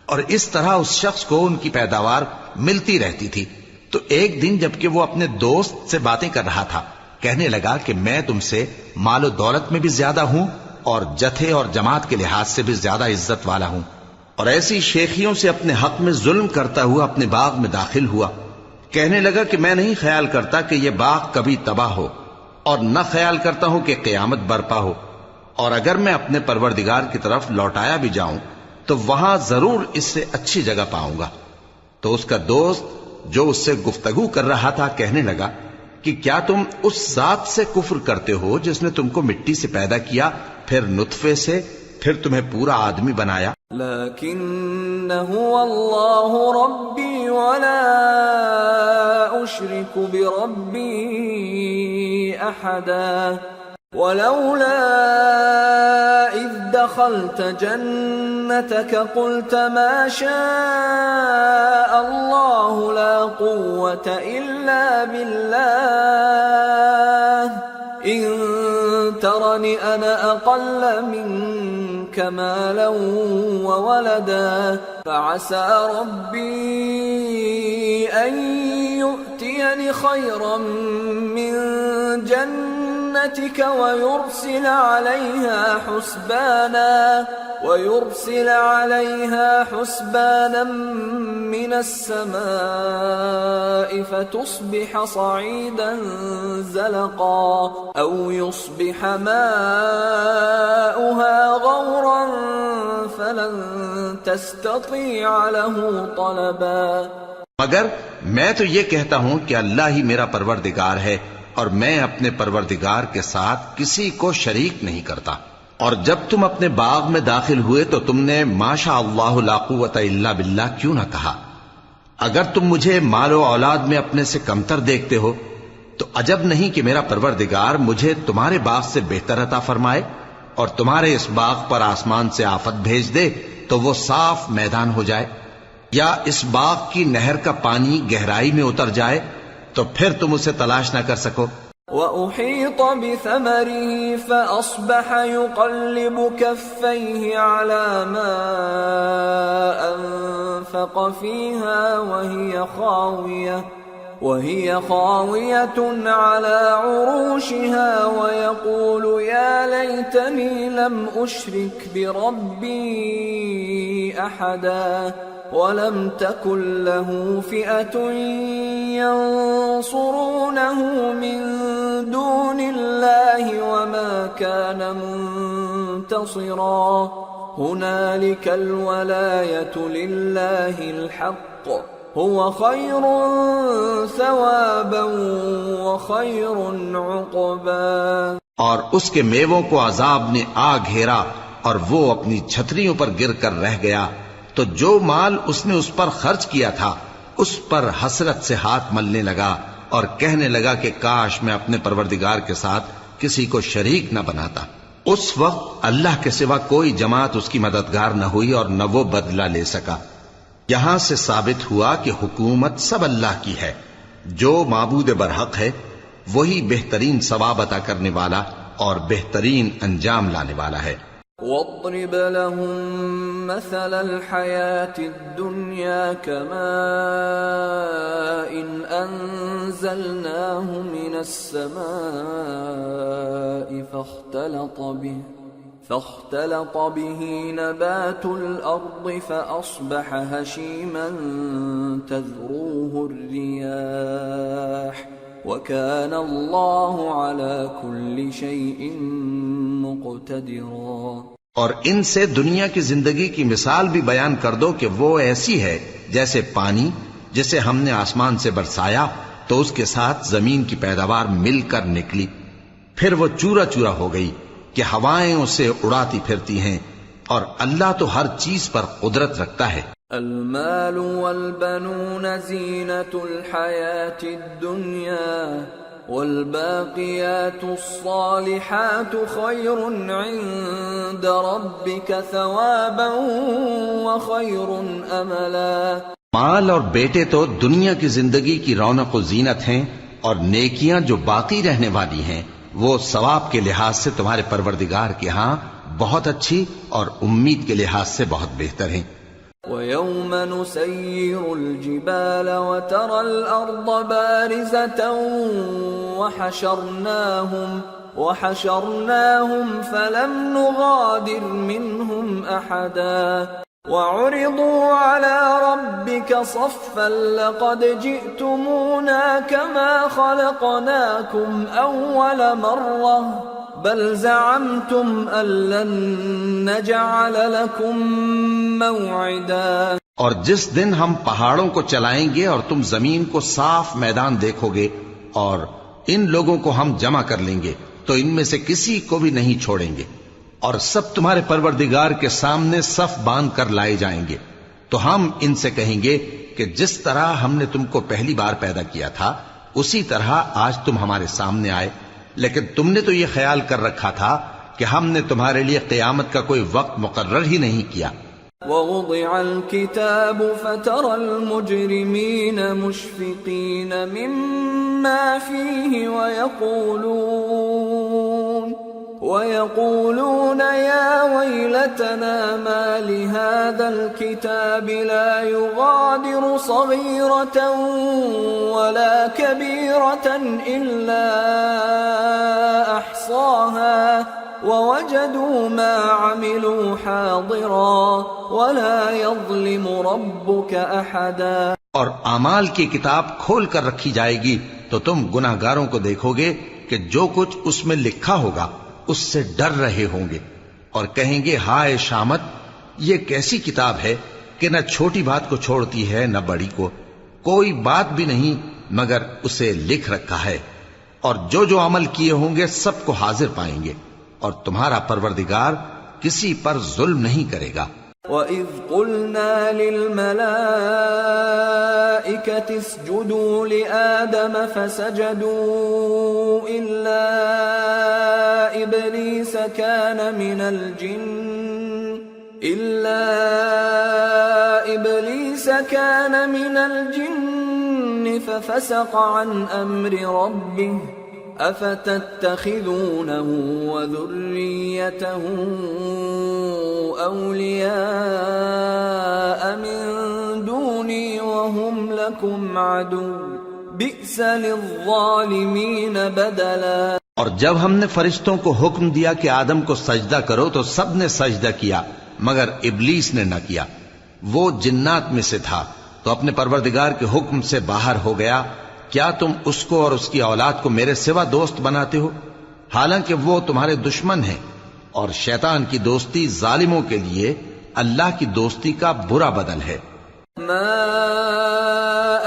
B: اور اس طرح اس شخص کو ان کی پیداوار ملتی رہتی تھی. تو ایک دن جبکہ وہ اپنے دوست سے باتیں کر رہا تھا کہنے لگا کہ میں تم سے مال و دولت میں بھی زیادہ ہوں اور جتھے اور جماعت کے لحاظ سے بھی زیادہ عزت والا ہوں. اور ایسی شیخیوں سے اپنے حق میں ظلم کرتا ہوا اپنے باغ میں داخل ہوا. کہنے لگا کہ میں نہیں خیال کرتا کہ یہ باغ کبھی تباہ ہو اور نہ خیال کرتا ہوں کہ قیامت برپا ہو، اور اگر میں اپنے پروردگار کی طرف لوٹایا بھی جاؤں تو وہاں ضرور اس سے اچھی جگہ پاؤں گا. تو اس کا دوست جو اس سے گفتگو کر رہا تھا کہنے لگا کہ کیا تم اس ذات سے کفر کرتے ہو جس نے تم کو مٹی سے پیدا کیا، پھر نطفے سے، پھر تمہیں پورا آدمی بنایا؟
D: لیکن هو اللہ ربی ولا اشرک بربی احدا ولولا اذ دخلت جنتك قلت ما شاء الله لا قوة الا بالله ان ترني انا اقل منك مالا وولدا فعسى ربي ان يؤتيني خيرا من جنتك ويرسل عليها حسبانا من السماء فتصبح صعيدا زلقا او يصبح ماؤها غورا فلن تستطيع له طلبا.
B: مگر میں تو یہ کہتا ہوں کہ اللہ ہی میرا پروردگار ہے اور میں اپنے پروردگار کے ساتھ کسی کو شریک نہیں کرتا. اور جب تم اپنے باغ میں داخل ہوئے تو تم نے ما شاء اللہ لا قوت الا باللہ کیوں نہ کہا؟ اگر تم مجھے مال و اولاد میں اپنے سے کمتر دیکھتے ہو تو عجب نہیں کہ میرا پروردگار مجھے تمہارے باغ سے بہتر عطا فرمائے اور تمہارے اس باغ پر آسمان سے آفت بھیج دے تو وہ صاف میدان ہو جائے، یا اس باغ کی نہر کا پانی گہرائی میں اتر جائے تو پھر تم اسے تلاش نہ کر سکو.
D: وَأُحِيطَ بِثَمَرِهِ فَأَصْبَحَ يُقَلِّبُ كَفَّيْهِ عَلَى مَا أَنفَقَ فِيهَا وَهِيَ خَاوِيَةٌ عَلَى عُرُوشِهَا وَيَقُولُ يَا لَيْتَنِي لَمْ أُشْرِكْ بِرَبِّي أَحَدًا وَلَمْ تَكُنْ لَهُ فِئَةٌ يَنصُرُونَهُ مِنْ دُونِ اللَّهِ وَمَا كَانَ مُنْتَصِرًا. هُنَالِكَ الْوَلَايَةُ لِلَّهِ الْحَقِّ هُوَ خَيْرٌ ثَوَابًا وَخَيْرٌ عُقْبًا.
B: اور اس کے میووں کو عذاب نے آ گھیرا اور وہ اپنی چھتریوں پر گر کر رہ گیا، تو جو مال اس نے اس پر خرچ کیا تھا اس پر حسرت سے ہاتھ ملنے لگا اور کہنے لگا کہ کاش میں اپنے پروردگار کے ساتھ کسی کو شریک نہ بناتا. اس وقت اللہ کے سوا کوئی جماعت اس کی مددگار نہ ہوئی اور نہ وہ بدلہ لے سکا. یہاں سے ثابت ہوا کہ حکومت سب اللہ کی ہے. جو معبود برحق ہے وہی بہترین ثواب عطا کرنے والا اور بہترین انجام لانے والا ہے.
D: وَاضْرِبْ لَهُم مَّثَلَ الْحَيَاةِ الدُّنْيَا كَمَاءٍ أَنزَلْنَاهُ مِنَ السَّمَاءِ فاختلط به نبات الأرض فأصبح هشيما تذروه الرياح وكان الله على كل شيء مقتدرا.
B: اور ان سے دنیا کی زندگی کی مثال بھی بیان کر دو کہ وہ ایسی ہے جیسے پانی جسے ہم نے آسمان سے برسایا تو اس کے ساتھ زمین کی پیداوار مل کر نکلی، پھر وہ چورا چورا ہو گئی کہ ہوائیں اسے اڑاتی پھرتی ہیں، اور اللہ تو ہر چیز پر قدرت رکھتا ہے.
D: المال والبنون زینة الحیاة الدنیا والباقيات الصالحات خير عند ربك ثوابا وخير املا۔
C: مال اور بیٹے تو دنیا کی زندگی کی رونق و زینت ہیں، اور نیکیاں جو باقی رہنے والی ہیں وہ ثواب کے لحاظ سے تمہارے پروردگار کے ہاں بہت اچھی اور امید کے لحاظ سے بہت بہتر ہیں۔
D: وَيَوْمَ نُسَيِّرُ الْجِبَالَ وَتَرَى الْأَرْضَ بَارِزَةً وَحَشَرْنَاهُمْ فَلَمْ نُغَادِرْ مِنْهُمْ أَحَدًا وَعُرِضُوا عَلَى رَبِّكَ صَفًّا لَقَدْ جِئْتُمُونَا كَمَا خَلَقْنَاكُمْ أَوَّلَ مَرَّةٍ بل زعمتم أن لن نجعل لكم موعدا۔
C: اور جس دن ہم پہاڑوں کو چلائیں گے اور تم زمین کو صاف میدان دیکھو گے اور ان لوگوں کو ہم جمع کر لیں گے تو ان میں سے کسی کو بھی نہیں چھوڑیں گے، اور سب تمہارے پروردگار کے سامنے صف باندھ کر لائے جائیں گے، تو ہم ان سے کہیں گے کہ جس طرح ہم نے تم کو پہلی بار پیدا کیا تھا اسی طرح آج تم ہمارے سامنے آئے، لیکن تم نے تو یہ خیال کر رکھا تھا کہ ہم نے تمہارے لیے قیامت کا کوئی وقت مقرر ہی نہیں کیا۔
D: وَوُضِعَ الْكِتَابُ فَتَرَى الْمُجْرِمِينَ مُشْفِقِينَ مِمَّا فِيهِ وَيَقُولُونَ يَا وَيْلَتَنَا مَا لِهَذَا الْكِتَابِ لَا يُغَادِرُ صَغِيرَةً وَلَا كَبِيرَةً إِلَّا أَحْصَاهَا وَوَجَدُوا مَا عَمِلُوا حَاضِرًا وَلَا يَظْلِمُ رَبُّكَ أَحَدًا۔
C: اور اعمال کی کتاب کھول کر رکھی جائے گی تو تم گناہگاروں کو دیکھو گے کہ جو کچھ اس میں لکھا ہوگا اس سے ڈر رہے ہوں گے، اور کہیں گے ہائے شامت، یہ کیسی کتاب ہے کہ نہ چھوٹی بات کو چھوڑتی ہے نہ بڑی کو، کوئی بات بھی نہیں مگر اسے لکھ رکھا ہے، اور جو جو عمل کیے ہوں گے سب کو حاضر پائیں گے، اور تمہارا پروردگار کسی پر ظلم نہیں کرے گا۔
D: وَإِذْ قُلْنَا لِلْمَلَائِكَةِ اسْجُدُوا لِآدَمَ فَسَجَدُوا إِلَّا إِبْلِيسَ كَانَ مِنَ الْجِنِّ فَفَسَقَ عَنْ أَمْرِ رَبِّهِ أَفَتَتَّخِذُونَهُ وَذُرِّيَّتَهُ أَوْلِيَاءَ مِن دُونِي وَهُمْ لَكُمْ عَدُوٌّ بِئْسَ لِلظَّالِمِينَ بَدَلًا۔
C: اور جب ہم نے فرشتوں کو حکم دیا کہ آدم کو سجدہ کرو تو سب نے سجدہ کیا مگر ابلیس نے نہ کیا، وہ جنات میں سے تھا تو اپنے پروردگار کے حکم سے باہر ہو گیا۔ کیا تم اس کو اور اس کی اولاد کو میرے سوا دوست بناتے ہو، حالانکہ وہ تمہارے دشمن ہیں، اور شیطان کی دوستی ظالموں کے لیے اللہ کی دوستی کا برا بدل ہے۔
D: ما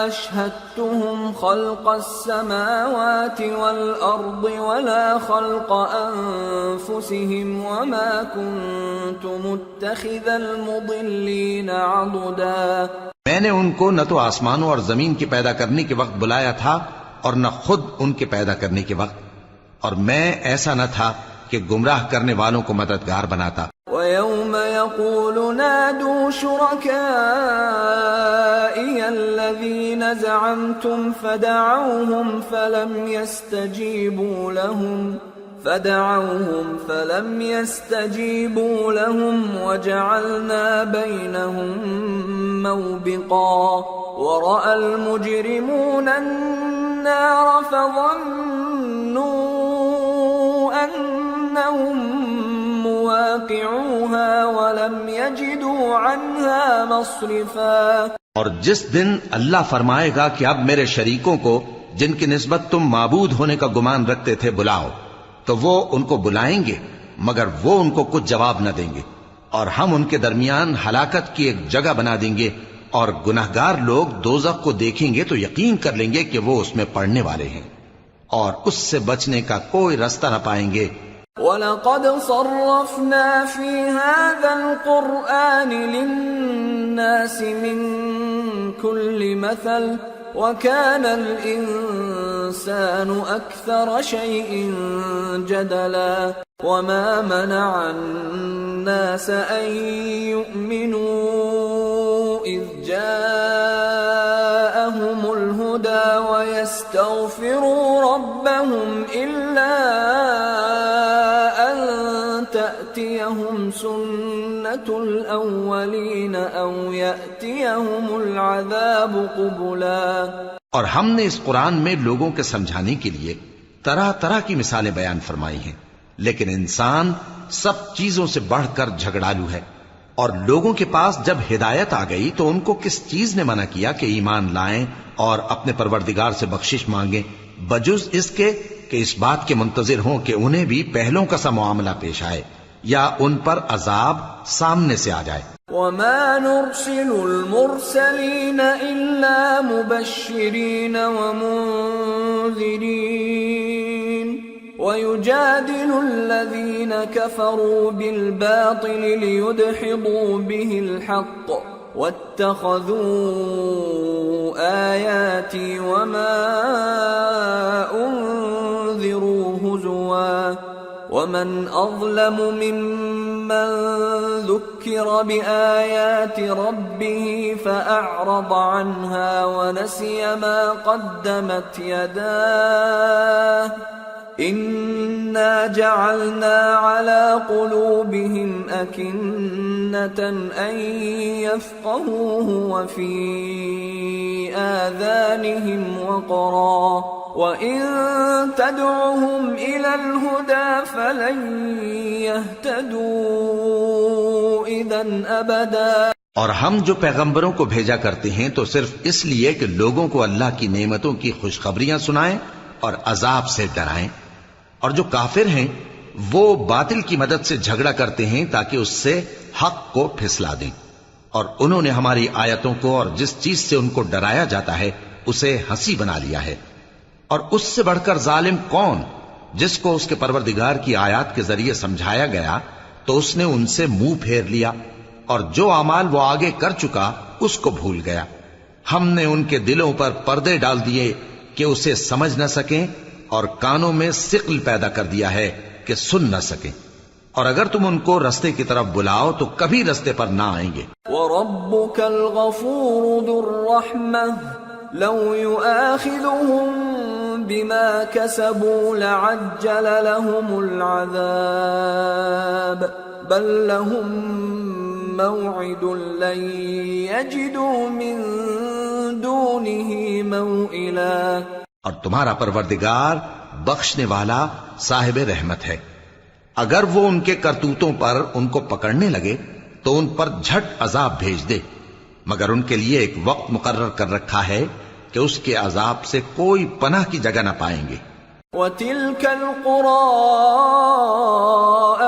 D: اشهدتهم خلق السماوات والارض ولا خلق انفسهم وما كنت متخذ المضلين عضدا۔
C: میں نے ان کو نہ تو آسمانوں اور زمین کے پیدا کرنے کے وقت بلایا تھا اور نہ خود ان کے پیدا کرنے کے وقت، اور میں ایسا نہ تھا کہ گمراہ کرنے والوں کو مددگار بناتا۔
D: وَيَوْمَ يَقُولُ نَادُوا شُرَكَائِيَ الَّذِينَ زَعَمْتُمْ فَدَعَوْهُمْ فَلَمْ يَسْتَجِيبُوا لَهُمْ وَجَعَلْنَا بَيْنَهُمْ مَوْبِقًا وَرَأَى الْمُجْرِمُونَ النَّارَ فَظَنُّوا أَنَّهُمْ مواقعوها ولم يجدوا عنها مصرفا۔
C: اور جس دن اللہ فرمائے گا کہ اب میرے شریکوں کو جن کی نسبت تم معبود ہونے کا گمان رکھتے تھے بلاؤ، تو وہ ان کو بلائیں گے مگر وہ ان کو کچھ جواب نہ دیں گے، اور ہم ان کے درمیان ہلاکت کی ایک جگہ بنا دیں گے، اور گناہگار لوگ دوزخ کو دیکھیں گے تو یقین کر لیں گے کہ وہ اس میں پڑنے والے ہیں، اور اس سے بچنے کا کوئی رستہ نہ پائیں گے۔
D: وَلَقَدْ صَرَّفْنَا فِي هَذَا الْقُرْآنِ لِلنَّاسِ مِنْ كُلِّ مَثَلٍ وكان الإنسان أكثر شيء جدلا وما منع الناس أن يؤمنوا إذ جاءهم الهدى ويستغفروا ربهم إلا أن تأتيهم سنة الأولين أو يأتيهم العذاب قبلا۔
B: اور ہم نے اس قرآن میں لوگوں کے سمجھانے کے لیے طرح طرح کی مثالیں بیان فرمائی ہیں، لیکن انسان سب چیزوں سے بڑھ کر جھگڑالو ہے، اور لوگوں کے پاس جب ہدایت آ گئی تو ان کو کس چیز نے منع کیا کہ ایمان لائیں اور اپنے پروردگار سے بخشش مانگیں، بجز اس کے کہ اس بات کے منتظر ہوں کہ انہیں بھی پہلوں کا سا معاملہ پیش آئے یا ان پر عذاب سامنے سے آ جائے۔
D: وما نرسل المرسلين إلا مبشرين ومنذرين ويجادل الذين كفروا بالباطل ليدحضوا به الحق واتخذوا آياتي وما أنذروا هزوا ومن أظلم ممن ذكر بآيات ربه فأعرض عنها ونسي ما قدمت يداه إنا جعلنا على قلوبهم أكنة أن يفقهوه وفي آذانهم وقرا وإن تدعهم إلى الهدى فلن يهتدوا إذا أبدا۔
B: اور ہم جو پیغمبروں کو بھیجا کرتے ہیں تو صرف اس لیے کہ لوگوں کو اللہ کی نعمتوں کی خوشخبریاں سنائیں اور عذاب سے ڈرائیں، اور جو کافر ہیں وہ باطل کی مدد سے جھگڑا کرتے ہیں تاکہ اس سے حق کو پھسلا دیں، اور انہوں نے ہماری آیتوں کو اور جس چیز سے ان کو ڈرایا جاتا ہے اسے ہنسی بنا لیا ہے۔ اور اس سے بڑھ کر ظالم کون جس کو اس کے پروردگار کی آیات کے ذریعے سمجھایا گیا تو اس نے ان سے منہ پھیر لیا، اور جو اعمال وہ آگے کر چکا اس کو بھول گیا۔ ہم نے ان کے دلوں پر پردے ڈال دیے کہ اسے سمجھ نہ سکیں، اور کانوں میں ثقل پیدا کر دیا ہے کہ سن نہ سکیں، اور اگر تم ان کو رستے کی طرف بلاؤ تو کبھی رستے پر نہ آئیں گے۔
D: وَرَبُّكَ الْغَفُورُ ذُو الرَّحْمَةِ لَوْ يُؤَاخِذُهُم بِمَا كَسَبُوا لَعَجَّلَ لَهُمُ الْعَذَابَ بَل لَّهُم مَّوْعِدٌ لَّن يَجِدُوا مِن دُونِهِ مَوْئِلًا۔
B: اور تمہارا پروردگار بخشنے والا صاحب رحمت ہے، اگر وہ ان کے کرتوتوں پر ان کو پکڑنے لگے تو ان پر جھٹ عذاب بھیج دے، مگر ان کے لیے ایک وقت مقرر کر رکھا ہے کہ اس کے عذاب سے کوئی پناہ کی جگہ نہ پائیں گے۔
D: وَتِلْكَ الْقُرَىٰ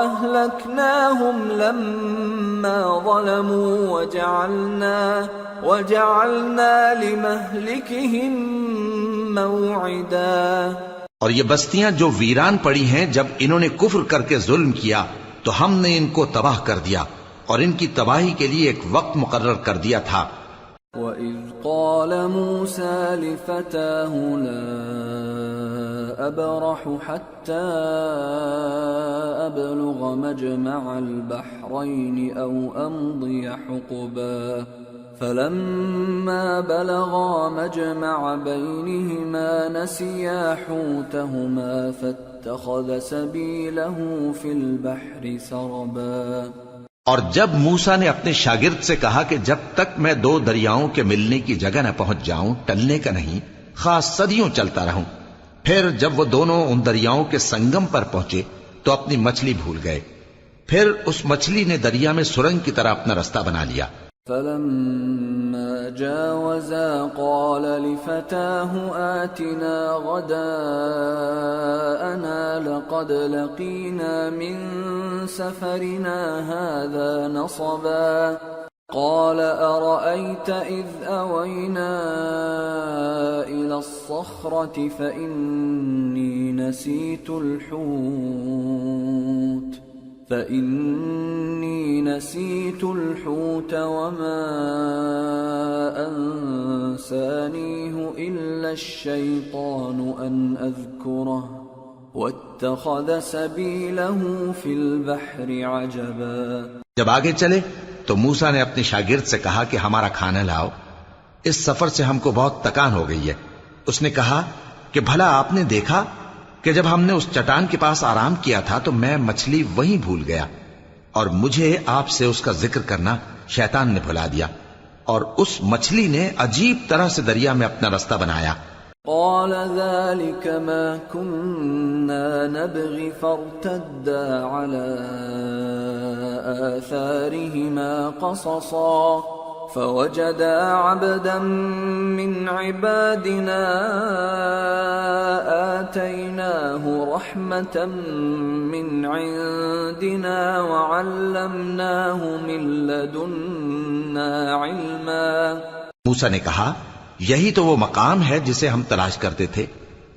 D: أَهْلَكْنَاهُمْ لَمَّا ظَلَمُوا وَجَعَلْنَا لِمَهْلِكِهِمْ مَوْعِدًا۔
B: اور یہ بستیاں جو ویران پڑی ہیں جب انہوں نے کفر کر کے ظلم کیا تو ہم نے ان کو تباہ کر دیا، اور ان کی تباہی کے لیے ایک وقت مقرر کر دیا تھا۔
D: وَإِذْ قَالَ مُوسَى لِفَتَاهُ لَا أَبْرَحُ حَتَّى أَبْلُغَ مَجْمَعَ الْبَحْرَيْنِ أَوْ أَمْضِيَ حُقُبًا فَلَمَّا بَلَغَا مَجْمَعَ بَيْنِهِمَا نَسِيَا حُوتَهُمَا فَاتَّخَذَ سَبِيلَهُ فِي الْبَحْرِ سَرَبًا۔
B: اور جب موسیٰ نے اپنے شاگرد سے کہا کہ جب تک میں دو دریاؤں کے ملنے کی جگہ نہ پہنچ جاؤں ٹلنے کا نہیں، خاص صدیوں چلتا رہوں، پھر جب وہ دونوں ان دریاؤں کے سنگم پر پہنچے تو اپنی مچھلی بھول گئے، پھر اس مچھلی نے دریا میں سرنگ کی طرح اپنا رستہ بنا لیا۔
D: فَلَمَّا جَاوَزَا قَالَ لِفَتَاهُ آتِنَا غَدَاءَنَا لَقَدْ لَقِينَا مِن سَفَرِنَا هَذَا نَصَبًا قَالَ أَرَأَيْتَ إِذْ أَوَيْنَا إِلَى الصَّخْرَةِ فَإِنِّي نَسِيتُ الْحُوتَ فإني نسيت الحوت وما أنسانيه إلا الشيطان أن أذكره واتخذ سبيله في البحر عجبا.
B: جب آگے چلے تو موسیٰ نے اپنے شاگرد سے کہا کہ ہمارا کھانا لاؤ، اس سفر سے ہم کو بہت تکان ہو گئی ہے. اس نے کہا کہ بھلا آپ نے دیکھا کہ جب ہم نے اس چٹان کے پاس آرام کیا تھا تو میں مچھلی وہیں بھول گیا، اور مجھے آپ سے اس کا ذکر کرنا شیطان نے بھلا دیا، اور اس مچھلی نے عجیب طرح سے دریا میں اپنا رستہ بنایا.
D: قال ذلك ما كنا نبغي فارتدا على آثارهما قصصا فوجدا عبدا من عبادنا آتيناه رحمة من عندنا وعلمناه من لدنا علما.
B: موسیٰ نے کہا یہی تو وہ مقام ہے جسے ہم تلاش کرتے تھے.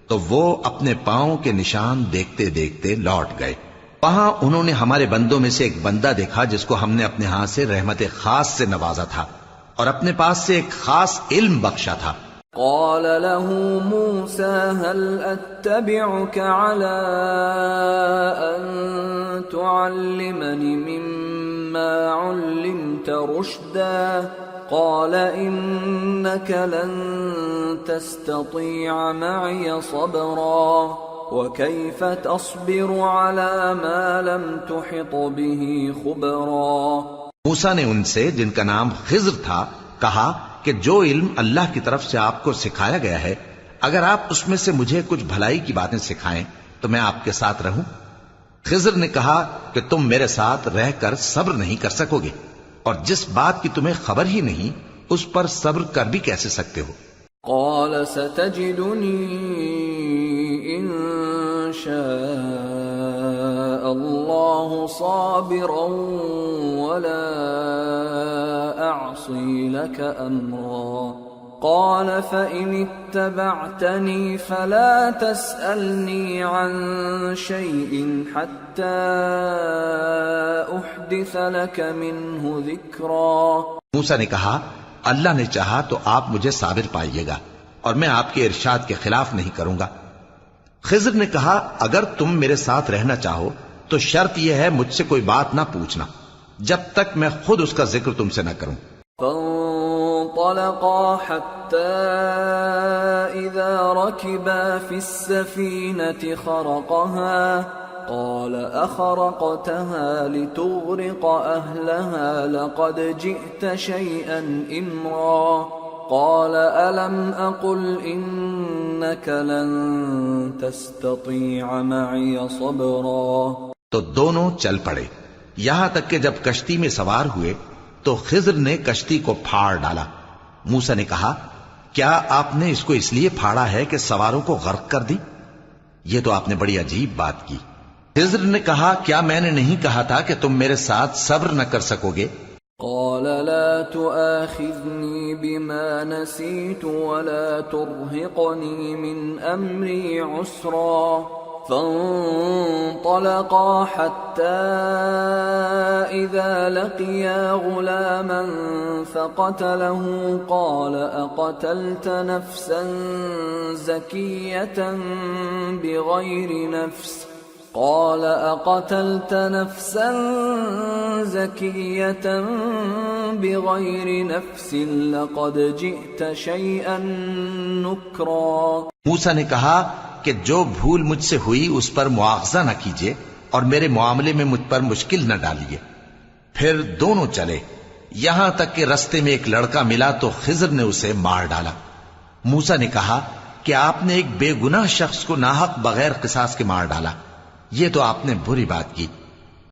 B: تو وہ اپنے پاؤں کے نشان دیکھتے دیکھتے لوٹ گئے. وہاں انہوں نے ہمارے بندوں میں سے ایک بندہ دیکھا جس کو ہم نے اپنے ہاتھ سے رحمت خاص سے نوازا تھا اور اپنے پاس سے ایک خاص علم بخشا تھا.
D: قال له موسى هل أتبعك على أن تعلمني مما علمت رشدا قال إنك لن تستطيع معي صبرا وكيف تصبر على ما لم تحط به خبرا.
B: موسیٰ نے ان سے جن کا نام خضر تھا کہا کہ جو علم اللہ کی طرف سے آپ کو سکھایا گیا ہے اگر آپ اس میں سے مجھے کچھ بھلائی کی باتیں سکھائیں تو میں آپ کے ساتھ رہوں. خضر نے کہا کہ تم میرے ساتھ رہ کر صبر نہیں کر سکو گے، اور جس بات کی تمہیں خبر ہی نہیں اس پر صبر کر بھی کیسے سکتے ہو.
D: قال ستجدني إن شاء الله صابرا ولا أعصي لك أمرا. قال فإن اتبعتني فلا تسألني عن شيء حتى أحدث لك منه ذكرا.
B: موسیٰ نے کہا اللہ نے چاہا تو آپ مجھے صابر پائیے گا اور میں آپ کے ارشاد کے خلاف نہیں کروں گا. خضر نے کہا اگر تم میرے ساتھ رہنا چاہو تو شرط یہ ہے مجھ سے کوئی بات نہ پوچھنا جب تک میں خود اس کا ذکر تم سے نہ کروں.
D: فانطلقا حتى إذا ركبا في السفينة خرقها قال أخرقتها لتغرق أهلها لقد جئت شيئا إمرا. قال ألم أقل إنك لن تستطيع معي صبرا.
B: تو دونوں چل پڑے یہاں تک کہ جب کشتی میں سوار ہوئے تو خضر نے کشتی کو پھاڑ ڈالا. موسیٰ نے کہا کیا آپ نے اس کو اس لیے پھاڑا ہے کہ سواروں کو غرق کر دی؟ یہ تو آپ نے بڑی عجیب بات کی. خضر نے کہا کیا میں نے نہیں کہا تھا کہ تم میرے ساتھ صبر نہ کر سکو گے؟
D: قال لا تؤاخذني بما نسيت ولا ترهقني من أمري عسرا. فانطلقا حتى إذا لقيا غلاما فقتله قال أقتلت نفسا زكية بغير نفس قال أقتلت نفسا زكية بغير نفس لقد جئت شيئا نكرا.
B: موسیٰ نے کہا کہ جو بھول مجھ سے ہوئی اس پر مواخذہ نہ کیجیے اور میرے معاملے میں مجھ پر مشکل نہ ڈالیے. پھر دونوں چلے یہاں تک کہ رستے میں ایک لڑکا ملا تو خضر نے اسے مار ڈالا. موسیٰ نے کہا کہ آپ نے ایک بے گناہ شخص کو ناحق بغیر قصاص کے مار ڈالا، یہ تو آپ نے بری بات کی.